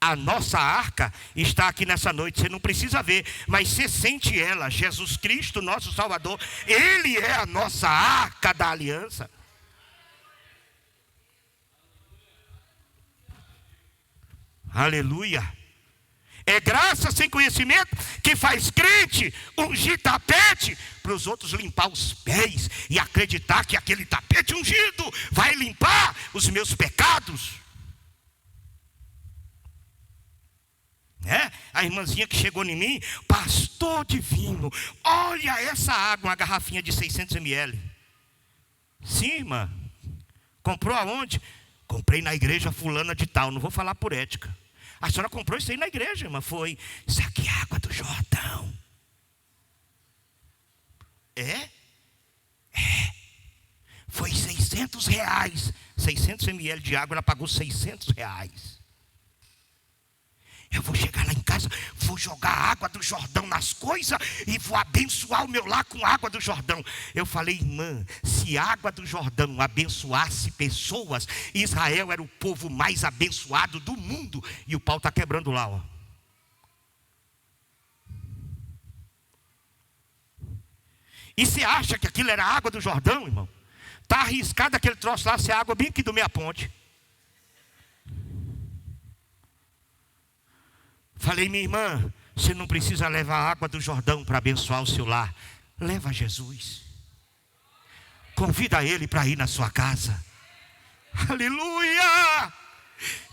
A nossa arca está aqui nessa noite. Você não precisa ver, mas você sente ela. Jesus Cristo, nosso Salvador, Ele é a nossa arca da aliança. Aleluia. É graça sem conhecimento que faz crente ungir tapete para os outros limpar os pés e acreditar que aquele tapete ungido vai limpar os meus pecados. A irmãzinha que chegou em mim, pastor divino, olha essa água, uma garrafinha de 600 ml. Sim, irmã. Comprou aonde? Comprei na igreja fulana de tal, não vou falar por ética. A senhora comprou isso aí na igreja, irmã? Foi, isso aqui é água do Jordão. É? Foi R$600. 600 ml de água, ela pagou R$600. Eu vou chegar lá em casa, vou jogar a água do Jordão nas coisas e vou abençoar o meu lar com água do Jordão. Eu falei, irmã, se a água do Jordão abençoasse pessoas, Israel era o povo mais abençoado do mundo. E o pau está quebrando lá, ó. E você acha que aquilo era água do Jordão, irmão? Está arriscado aquele troço lá ser água bem aqui do meia ponte. Falei, minha irmã, você não precisa levar a água do Jordão para abençoar o seu lar. Leva Jesus. Convida ele para ir na sua casa. Aleluia!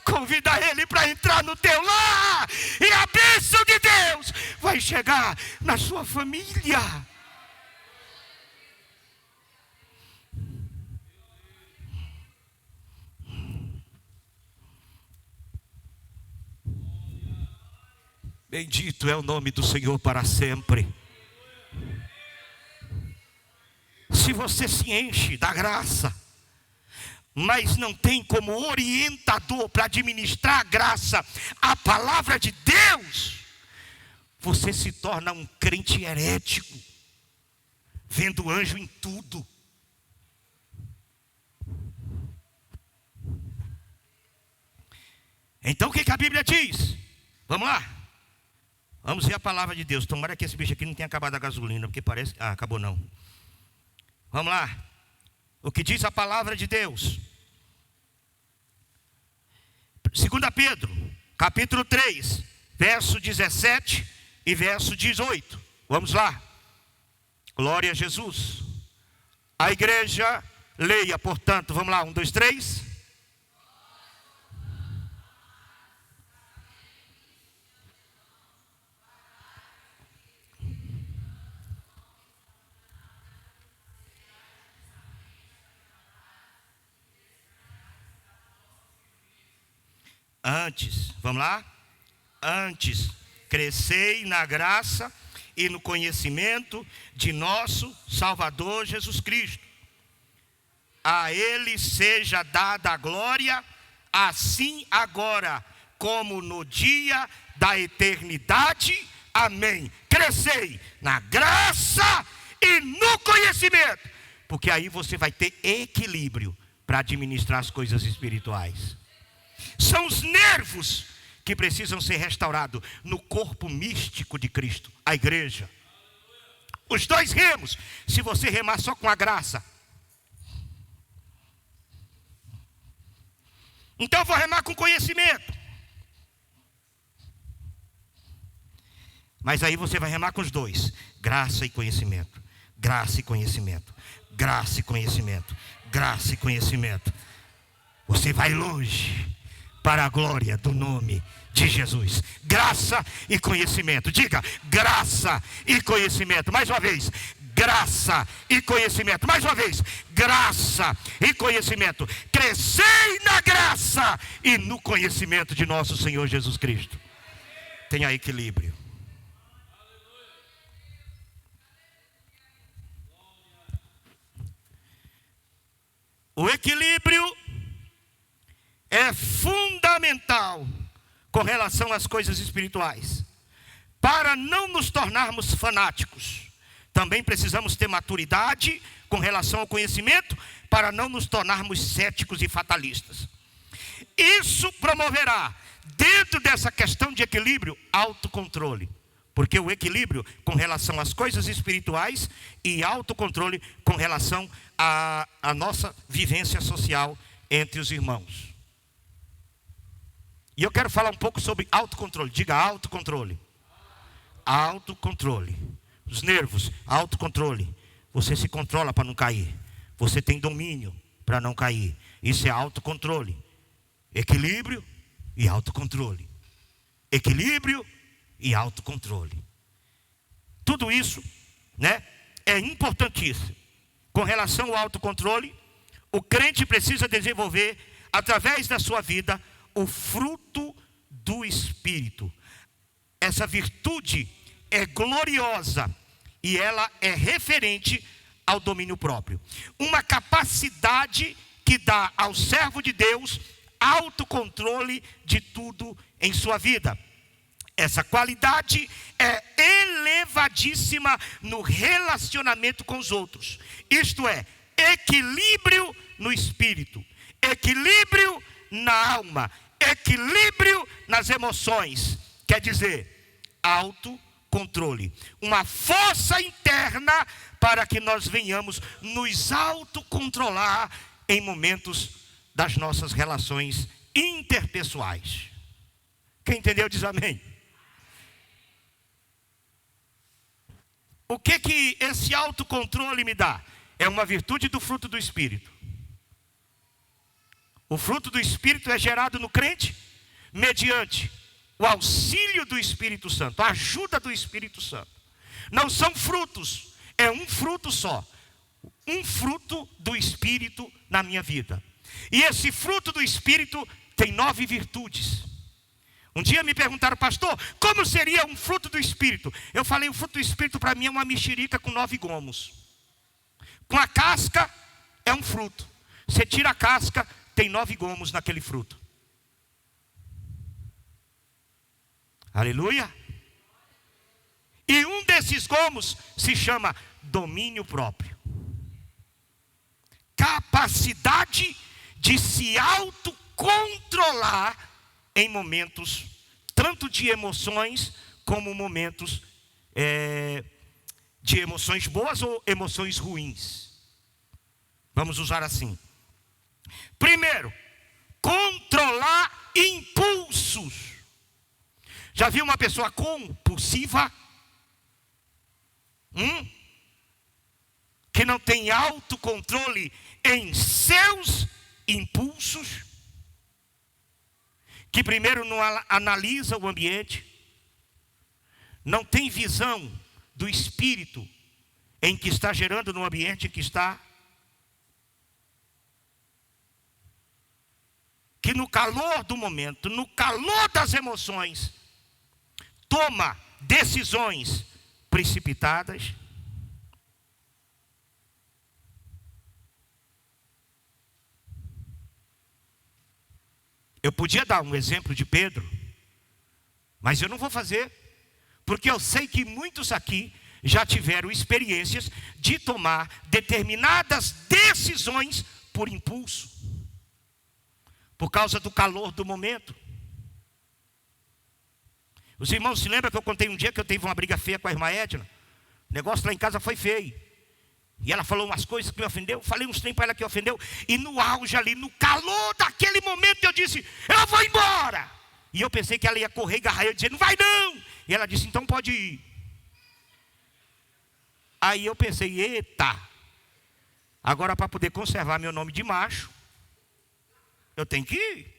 Convida ele para entrar no teu lar. E a bênção de Deus vai chegar na sua família. Bendito é o nome do Senhor para sempre. Se você se enche da graça, mas não tem como orientador para administrar a graça, a palavra de Deus, você se torna um crente herético, vendo anjo em tudo. Então o que a Bíblia diz? Vamos lá. Vamos ver a palavra de Deus. Tomara que esse bicho aqui não tenha acabado a gasolina, porque parece... acabou não. Vamos lá. O que diz a palavra de Deus? 2 Pedro, capítulo 3, verso 17 e verso 18. Vamos lá. Glória a Jesus. A igreja leia, portanto, vamos lá, 1, 2, 3. Antes, vamos lá? Antes, crescei na graça e no conhecimento de nosso Salvador Jesus Cristo. A Ele seja dada a glória, assim agora, como no dia da eternidade. Amém. Crescei na graça e no conhecimento, porque aí você vai ter equilíbrio para administrar as coisas espirituais. São os nervos que precisam ser restaurados no corpo místico de Cristo, a igreja. Os dois remos, se você remar só com a graça. Então eu vou remar com conhecimento. Mas aí você vai remar com os dois. Graça e conhecimento. Graça e conhecimento. Graça e conhecimento. Graça e conhecimento. Você vai longe. Para a glória do nome de Jesus. Graça e conhecimento. Diga, graça e conhecimento. Mais uma vez. Graça e conhecimento. Mais uma vez. Graça e conhecimento. Crescei na graça e no conhecimento de nosso Senhor Jesus Cristo. Tenha equilíbrio. O equilíbrio é fundamental com relação às coisas espirituais. Para não nos tornarmos fanáticos, também precisamos ter maturidade com relação ao conhecimento, para não nos tornarmos céticos e fatalistas. Isso promoverá, dentro dessa questão de equilíbrio, autocontrole. Porque o equilíbrio com relação às coisas espirituais e autocontrole com relação à nossa vivência social entre os irmãos. E eu quero falar um pouco sobre autocontrole. Diga autocontrole. Autocontrole. Os nervos, autocontrole. Você se controla para não cair. Você tem domínio para não cair. Isso é autocontrole. Equilíbrio e autocontrole. Equilíbrio e autocontrole. Tudo isso, né, é importantíssimo. Com relação ao autocontrole, o crente precisa desenvolver, através da sua vida, o fruto do Espírito. Essa virtude é gloriosa e ela é referente ao domínio próprio. Uma capacidade que dá ao servo de Deus autocontrole de tudo em sua vida. Essa qualidade é elevadíssima no relacionamento com os outros. Isto é, equilíbrio no espírito, equilíbrio na alma, equilíbrio nas emoções. Quer dizer, autocontrole. Uma força interna para que nós venhamos nos autocontrolar em momentos das nossas relações interpessoais. Quem entendeu diz amém. O que esse autocontrole me dá? É uma virtude do fruto do Espírito. O fruto do Espírito é gerado no crente mediante o auxílio do Espírito Santo, a ajuda do Espírito Santo. Não são frutos, é um fruto só. Um fruto do Espírito na minha vida. E esse fruto do Espírito tem 9 virtudes. Um dia me perguntaram, pastor, como seria um fruto do Espírito? Eu falei, o fruto do Espírito para mim é uma mexerica com 9 gomos. Com a casca é um fruto. Você tira a casca, tem 9 gomos naquele fruto. Aleluia. E um desses gomos se chama domínio próprio. Capacidade de se autocontrolar em momentos, tanto de emoções, como momentos de emoções boas ou emoções ruins. Vamos usar assim. Primeiro, controlar impulsos. Já viu uma pessoa compulsiva? Que não tem autocontrole em seus impulsos? Que primeiro não analisa o ambiente, não tem visão do espírito em que está gerando no ambiente em que está, que no calor do momento, no calor das emoções, toma decisões precipitadas. Eu podia dar um exemplo de Pedro, mas eu não vou fazer, porque eu sei que muitos aqui já tiveram experiências de tomar determinadas decisões por impulso, por causa do calor do momento. Os irmãos se lembram que eu contei um dia que eu tive uma briga feia com a irmã Edna? O negócio lá em casa foi feio. E ela falou umas coisas que me ofendeu, falei uns trem para ela que ofendeu, e no auge ali, no calor daquele momento, eu disse, eu vou embora. E eu pensei que ela ia correr e agarrar eu, dizer, não vai não. E ela disse, então pode ir. Aí eu pensei, eita, agora para poder conservar meu nome de macho, eu tenho que ir.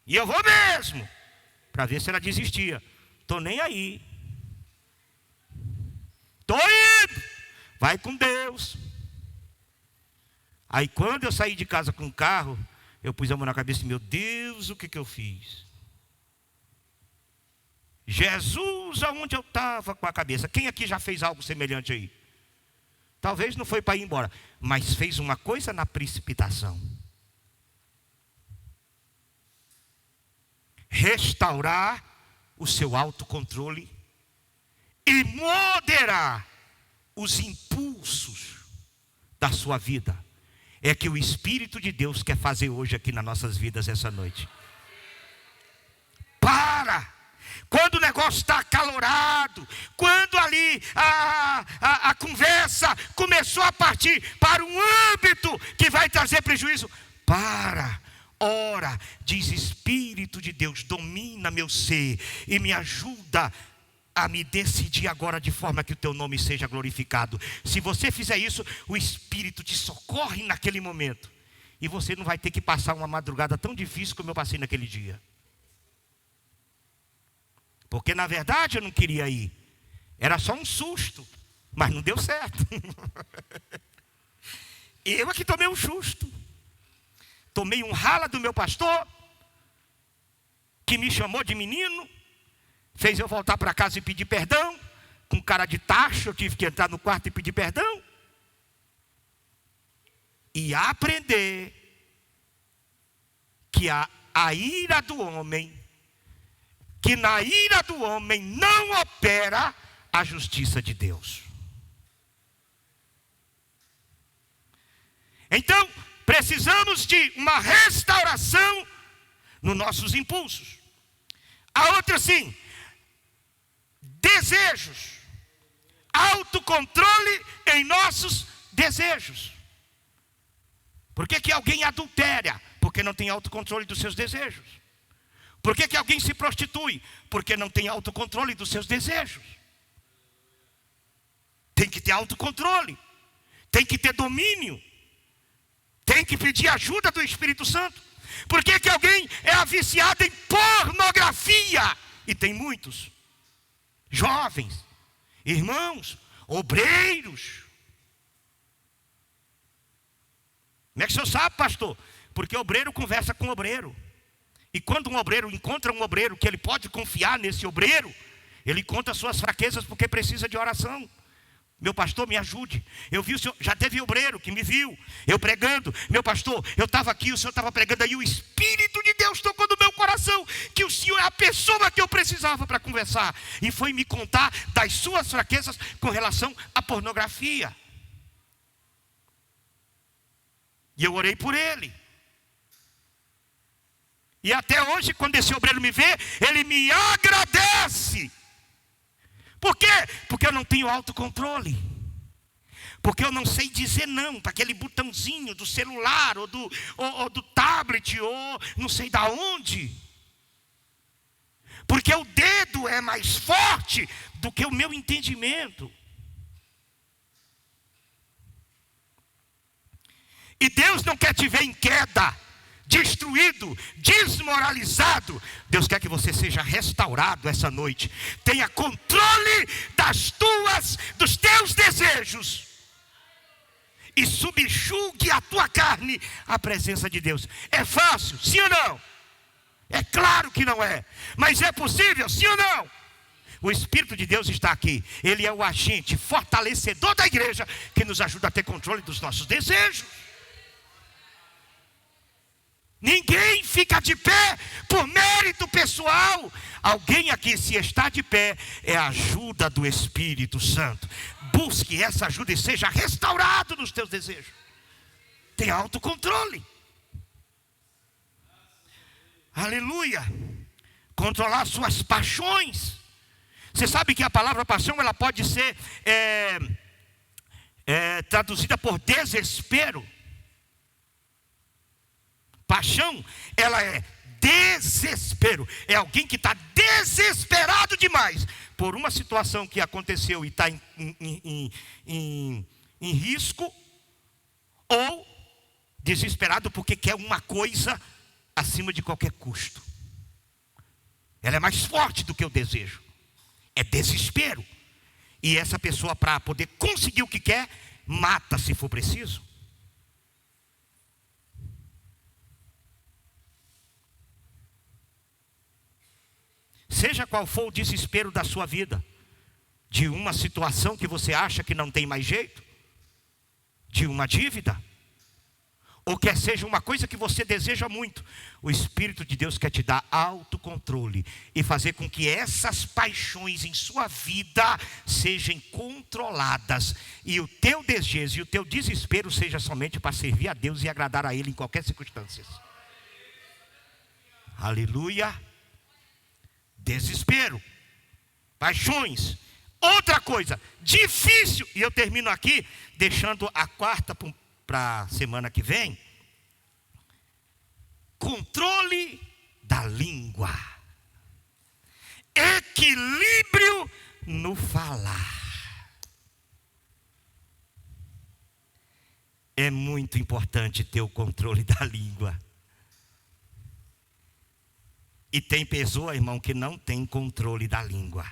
E eu vou mesmo, para ver se ela desistia. Estou nem aí. Estou indo. Vai com Deus. Aí quando eu saí de casa com o carro, eu pus a mão na cabeça e, meu Deus, o que eu fiz? Jesus, aonde eu estava com a cabeça? Quem aqui já fez algo semelhante aí? Talvez não foi para ir embora, mas fez uma coisa na precipitação. Restaurar o seu autocontrole e moderar os impulsos da sua vida. É que o Espírito de Deus quer fazer hoje aqui nas nossas vidas essa noite. Quando o negócio está acalorado, quando ali a conversa começou a partir para um âmbito que vai trazer prejuízo, ora, diz Espírito de Deus, domina meu ser e me ajuda a me decidir agora de forma que o teu nome seja glorificado. Se você fizer isso, o Espírito te socorre naquele momento. E você não vai ter que passar uma madrugada tão difícil como eu passei naquele dia. Porque na verdade eu não queria ir. Era só um susto, mas não deu certo. Eu é que tomei um susto. Tomei um rala do meu pastor, que me chamou de menino, fez eu voltar para casa e pedir perdão. com cara de tacho, eu tive que entrar no quarto e pedir perdão. E aprender que a ira do homem, que na ira do homem não opera a justiça de Deus. Então, precisamos de uma restauração nos nossos impulsos. A outra sim, desejos, autocontrole em nossos desejos. Por que alguém adultera? Porque não tem autocontrole dos seus desejos. Por que alguém se prostitui? Porque não tem autocontrole dos seus desejos. Tem que ter autocontrole, tem que ter domínio, tem que pedir ajuda do Espírito Santo. Por que alguém é viciado em pornografia? E tem muitos jovens, irmãos, obreiros. Como é que o senhor sabe, pastor? Porque obreiro conversa com obreiro. E quando um obreiro encontra um obreiro que ele pode confiar nesse obreiro, ele conta suas fraquezas porque precisa de oração. Meu pastor, me ajude. Eu vi o senhor, já teve obreiro que me viu, eu pregando. Meu pastor, eu estava aqui, o senhor estava pregando aí, o Espírito de Deus tocou no meu coração, que o senhor é a pessoa que eu precisava para conversar. E foi me contar das suas fraquezas com relação à pornografia. E eu orei por ele. E até hoje, quando esse obreiro me vê, ele me agradece. Por quê? Porque eu não tenho autocontrole. Porque eu não sei dizer não para aquele botãozinho do celular, ou do tablet, ou não sei da onde. Porque o dedo é mais forte do que o meu entendimento. E Deus não quer te ver em queda, destruído, desmoralizado. Deus quer que você seja restaurado essa noite. Tenha controle dos teus desejos. E subjugue a tua carne à presença de Deus. É fácil, sim ou não? É claro que não é. Mas é possível, sim ou não? O Espírito de Deus está aqui. Ele é o agente fortalecedor da igreja que nos ajuda a ter controle dos nossos desejos. Ninguém fica de pé por mérito pessoal. Alguém aqui, se está de pé, é a ajuda do Espírito Santo. Busque essa ajuda e seja restaurado nos teus desejos. Tenha autocontrole. Aleluia. Controlar suas paixões. Você sabe que a palavra paixão, ela pode ser traduzida por desespero. Paixão, ela é desespero. É alguém que está desesperado demais por uma situação que aconteceu e está em risco, ou desesperado porque quer uma coisa acima de qualquer custo. Ela é mais forte do que o desejo. É desespero. E essa pessoa, para poder conseguir o que quer, mata se for preciso. Seja qual for o desespero da sua vida, de uma situação que você acha que não tem mais jeito, de uma dívida, ou quer seja uma coisa que você deseja muito, o Espírito de Deus quer te dar autocontrole e fazer com que essas paixões em sua vida sejam controladas, e o teu desejo e o teu desespero seja somente para servir a Deus e agradar a Ele em qualquer circunstância. Aleluia. Desespero, paixões. Outra coisa, difícil, e eu termino aqui, deixando a quarta para a semana que vem. Controle da língua. Equilíbrio no falar. É muito importante ter o controle da língua. E tem pessoa, irmão, que não tem controle da língua.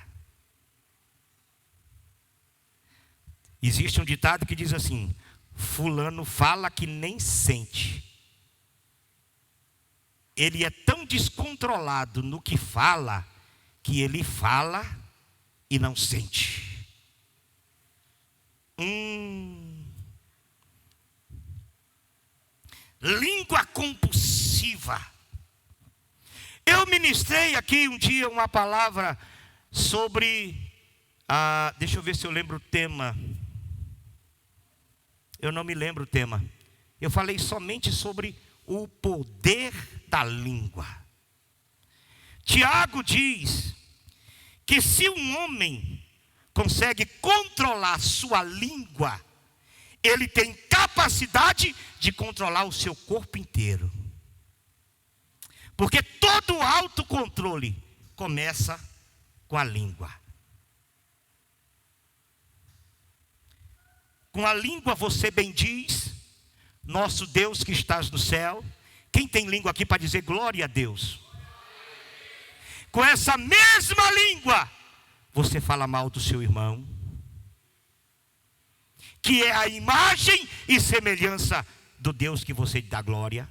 Existe um ditado que diz assim: fulano fala que nem sente. Ele é tão descontrolado no que fala, que ele fala e não sente. Língua compulsiva. Eu ministrei aqui um dia uma palavra sobre, deixa eu ver se eu lembro o tema. Eu não me lembro o tema. Eu falei somente sobre o poder da língua. Tiago diz que se um homem consegue controlar sua língua, ele tem capacidade de controlar o seu corpo inteiro. Porque todo autocontrole começa com a língua. Com a língua você bendiz nosso Deus que estás no céu. Quem tem língua aqui para dizer glória a Deus? Com essa mesma língua você fala mal do seu irmão, que é a imagem e semelhança do Deus que você dá glória.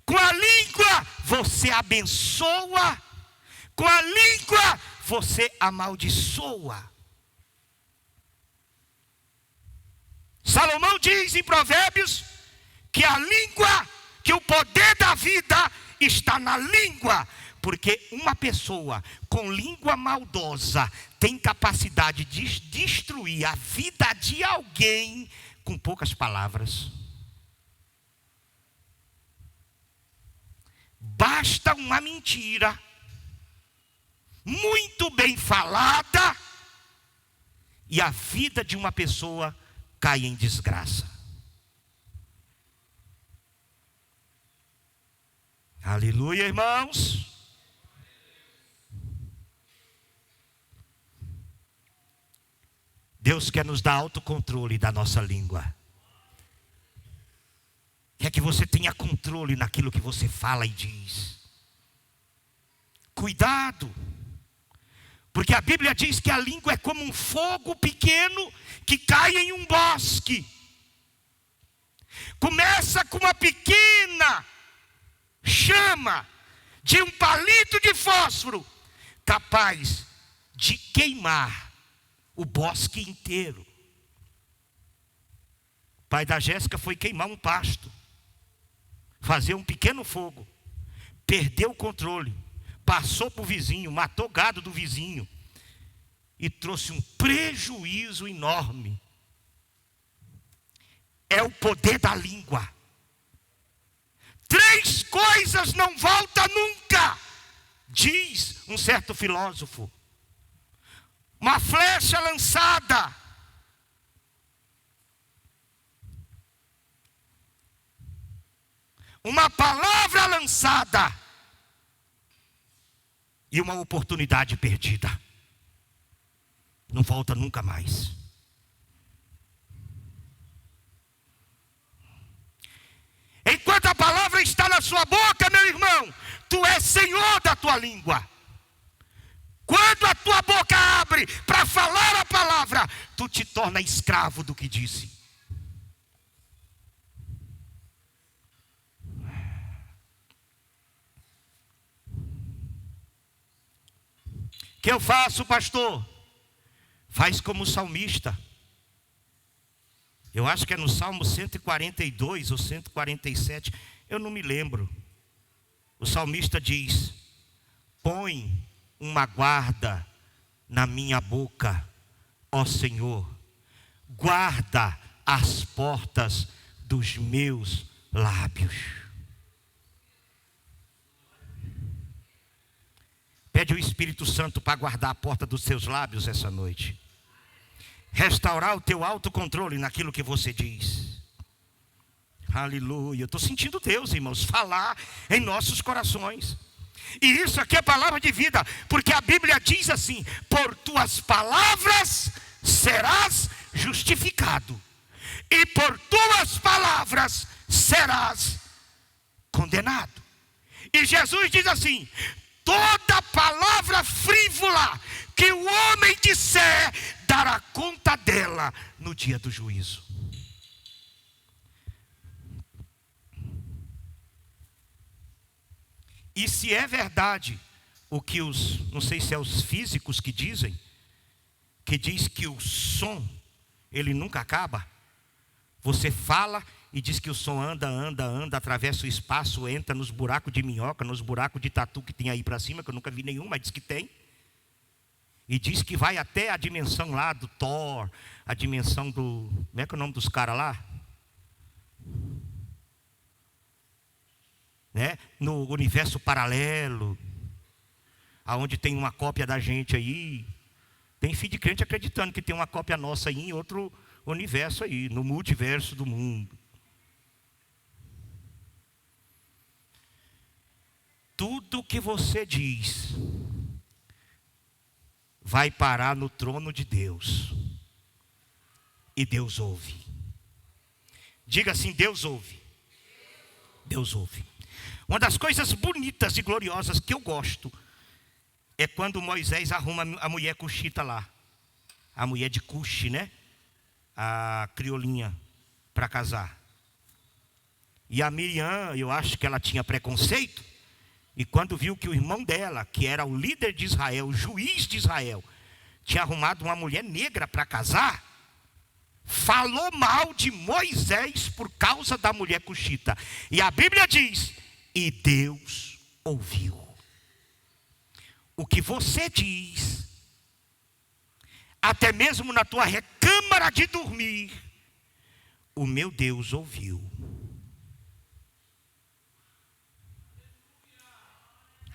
Com a língua você abençoa, com a língua você amaldiçoa. Salomão diz em Provérbios que a língua, que o poder da vida está na língua, porque uma pessoa com língua maldosa tem capacidade de destruir a vida de alguém com poucas palavras. Basta uma mentira muito bem falada e a vida de uma pessoa cai em desgraça. Aleluia, irmãos. Deus quer nos dar autocontrole da nossa língua. Quer que você tenha controle naquilo que você fala e diz. Cuidado, porque a Bíblia diz que a língua é como um fogo pequeno que cai em um bosque. Começa com uma pequena chama de um palito de fósforo, capaz de queimar o bosque inteiro. O pai da Jéssica foi queimar um pasto, fazer um pequeno fogo, perdeu o controle, passou para o vizinho, matou gado do vizinho e trouxe um prejuízo enorme. É o poder da língua. 3 coisas não voltam nunca, diz um certo filósofo. Uma flecha lançada, uma palavra lançada e uma oportunidade perdida. Não volta nunca mais. Enquanto a palavra está na sua boca, meu irmão, tu és senhor da tua língua. Quando a tua boca abre para falar a palavra, tu te torna escravo do que disse. O que eu faço, pastor? Faz como o salmista. Eu acho que é no Salmo 142 ou 147, eu não me lembro. O salmista diz: põe uma guarda na minha boca, ó Senhor, guarda as portas dos meus lábios. Pede o Espírito Santo para guardar a porta dos seus lábios essa noite. Restaurar o teu autocontrole naquilo que você diz. Aleluia. Eu estou sentindo Deus, irmãos, falar em nossos corações. E isso aqui é palavra de vida, porque a Bíblia diz assim: por tuas palavras serás justificado, e por tuas palavras serás condenado. E Jesus diz assim: toda palavra frívola que o homem disser, dará conta dela no dia do juízo. E se é verdade o que não sei se é os físicos que dizem, que diz que o som, ele nunca acaba. Você fala e diz que o som anda, atravessa o espaço, entra nos buracos de minhoca, nos buracos de tatu que tem aí para cima, que eu nunca vi nenhum, mas diz que tem. E diz que vai até a dimensão lá do Thor, a dimensão do... Como é que é o nome dos caras lá? Né? No universo paralelo, aonde tem uma cópia da gente aí. Tem filho de crente acreditando que tem uma cópia nossa aí em outro universo aí, no multiverso do mundo. Tudo que você diz vai parar no trono de Deus. E Deus ouve. Diga assim: Deus ouve. Deus ouve. Uma das coisas bonitas e gloriosas que eu gosto é quando Moisés arruma a mulher cuxita lá. A mulher de Cuxi, né? A criolinha para casar. E a Miriam, eu acho que ela tinha preconceito. E quando viu que o irmão dela, que era o líder de Israel, o juiz de Israel, tinha arrumado uma mulher negra para casar, falou mal de Moisés por causa da mulher cuxita. E a Bíblia diz: e Deus ouviu. O que você diz, até mesmo na tua recâmara de dormir, o meu Deus ouviu.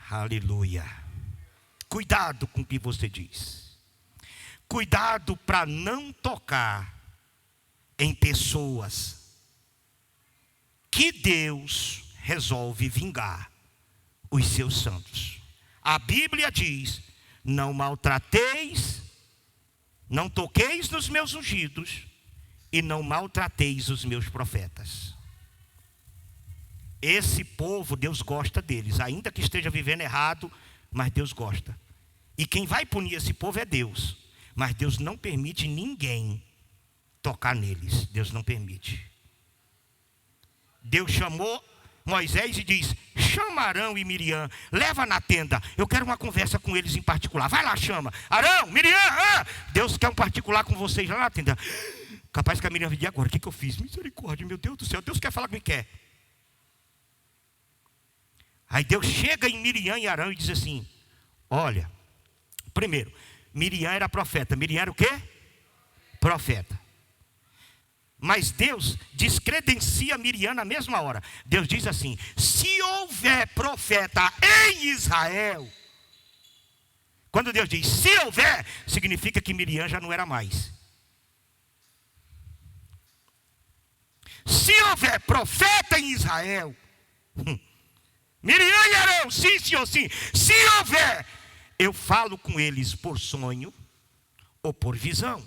Aleluia. Cuidado com o que você diz. Cuidado para não tocar em pessoas que Deus resolve vingar os seus santos. A Bíblia diz: não maltrateis, não toqueis nos meus ungidos e não maltrateis os meus profetas. Esse povo, Deus gosta deles, ainda que esteja vivendo errado, mas Deus gosta. E quem vai punir esse povo é Deus. Mas Deus não permite ninguém tocar neles. Deus não permite. Deus chamou Moisés e diz: chama Arão e Miriam, leva na tenda, eu quero uma conversa com eles em particular. Vai lá, chama Arão, Miriam, Deus quer um particular com vocês lá na tenda. Capaz que a Miriam vai dizer: agora, o que eu fiz? Misericórdia, meu Deus do céu, Deus quer falar comigo, quer. Aí Deus chega em Miriam e Arão e diz assim: olha, primeiro, Miriam era profeta. Miriam era o quê? Profeta. Mas Deus descredencia Miriam na mesma hora. Deus diz assim: se houver profeta em Israel. Quando Deus diz se houver, significa que Miriam já não era mais. Se houver profeta em Israel, Miriam e Arão, sim, senhor, sim. Se houver, eu falo com eles por sonho ou por visão.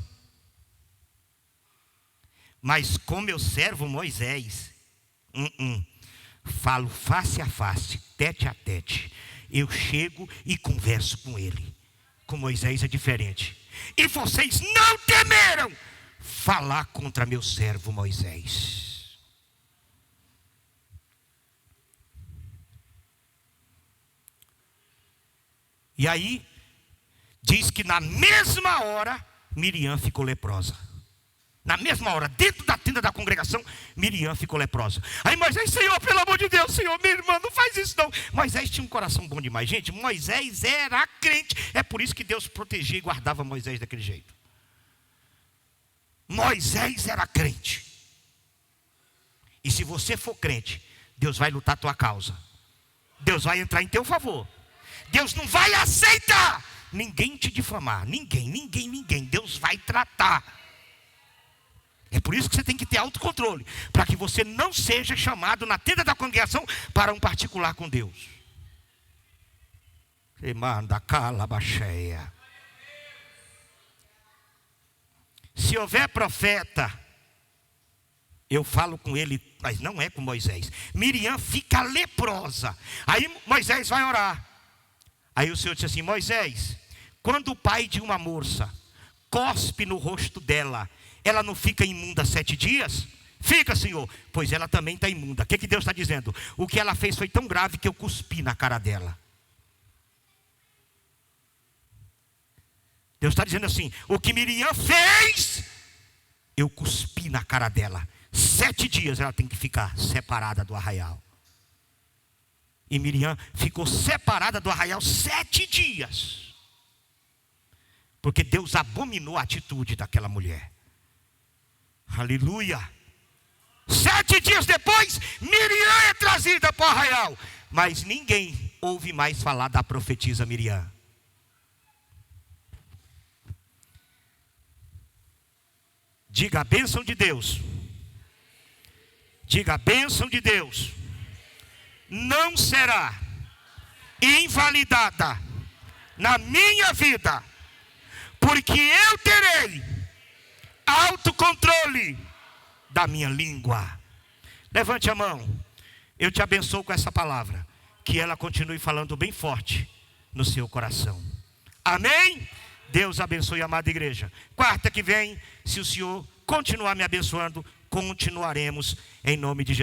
Mas com meu servo Moisés, falo face a face, tete a tete. Eu chego e converso com ele. Com Moisés é diferente. E vocês não temeram falar contra meu servo Moisés. E aí, diz que na mesma hora, Miriam ficou leprosa. Na mesma hora, dentro da tenda da congregação, Miriam ficou leprosa. Aí Moisés: Senhor, pelo amor de Deus, Senhor, minha irmã, não faz isso não. Moisés tinha um coração bom demais. Gente, Moisés era crente. É por isso que Deus protegia e guardava Moisés daquele jeito. Moisés era crente. E se você for crente, Deus vai lutar a tua causa. Deus vai entrar em teu favor. Deus não vai aceitar ninguém te difamar. Ninguém. Deus vai tratar. É por isso que você tem que ter autocontrole, para que você não seja chamado na tenda da congregação para um particular com Deus. Você manda calabacheia. Se houver profeta, eu falo com ele, mas não é com Moisés. Miriam fica leprosa. Aí Moisés vai orar. Aí o Senhor disse assim: Moisés, quando o pai de uma moça cospe no rosto dela, ela não fica imunda 7 dias? Fica, Senhor. Pois ela também está imunda. O que Deus está dizendo? O que ela fez foi tão grave que eu cuspi na cara dela. Deus está dizendo assim: o que Miriam fez, eu cuspi na cara dela. 7 dias ela tem que ficar separada do arraial. E Miriam ficou separada do arraial 7 dias. Porque Deus abominou a atitude daquela mulher. Aleluia. 7 dias depois, Miriam é trazida para o arraial. Mas ninguém ouve mais falar da profetisa Miriam. Diga a bênção de Deus. Diga a bênção de Deus. Não será invalidada na minha vida, porque eu terei autocontrole da minha língua. Levante a mão. Eu te abençoo com essa palavra, que ela continue falando bem forte no seu coração. Amém? Deus abençoe a amada igreja. Quarta que vem, se o Senhor continuar me abençoando, continuaremos em nome de Jesus.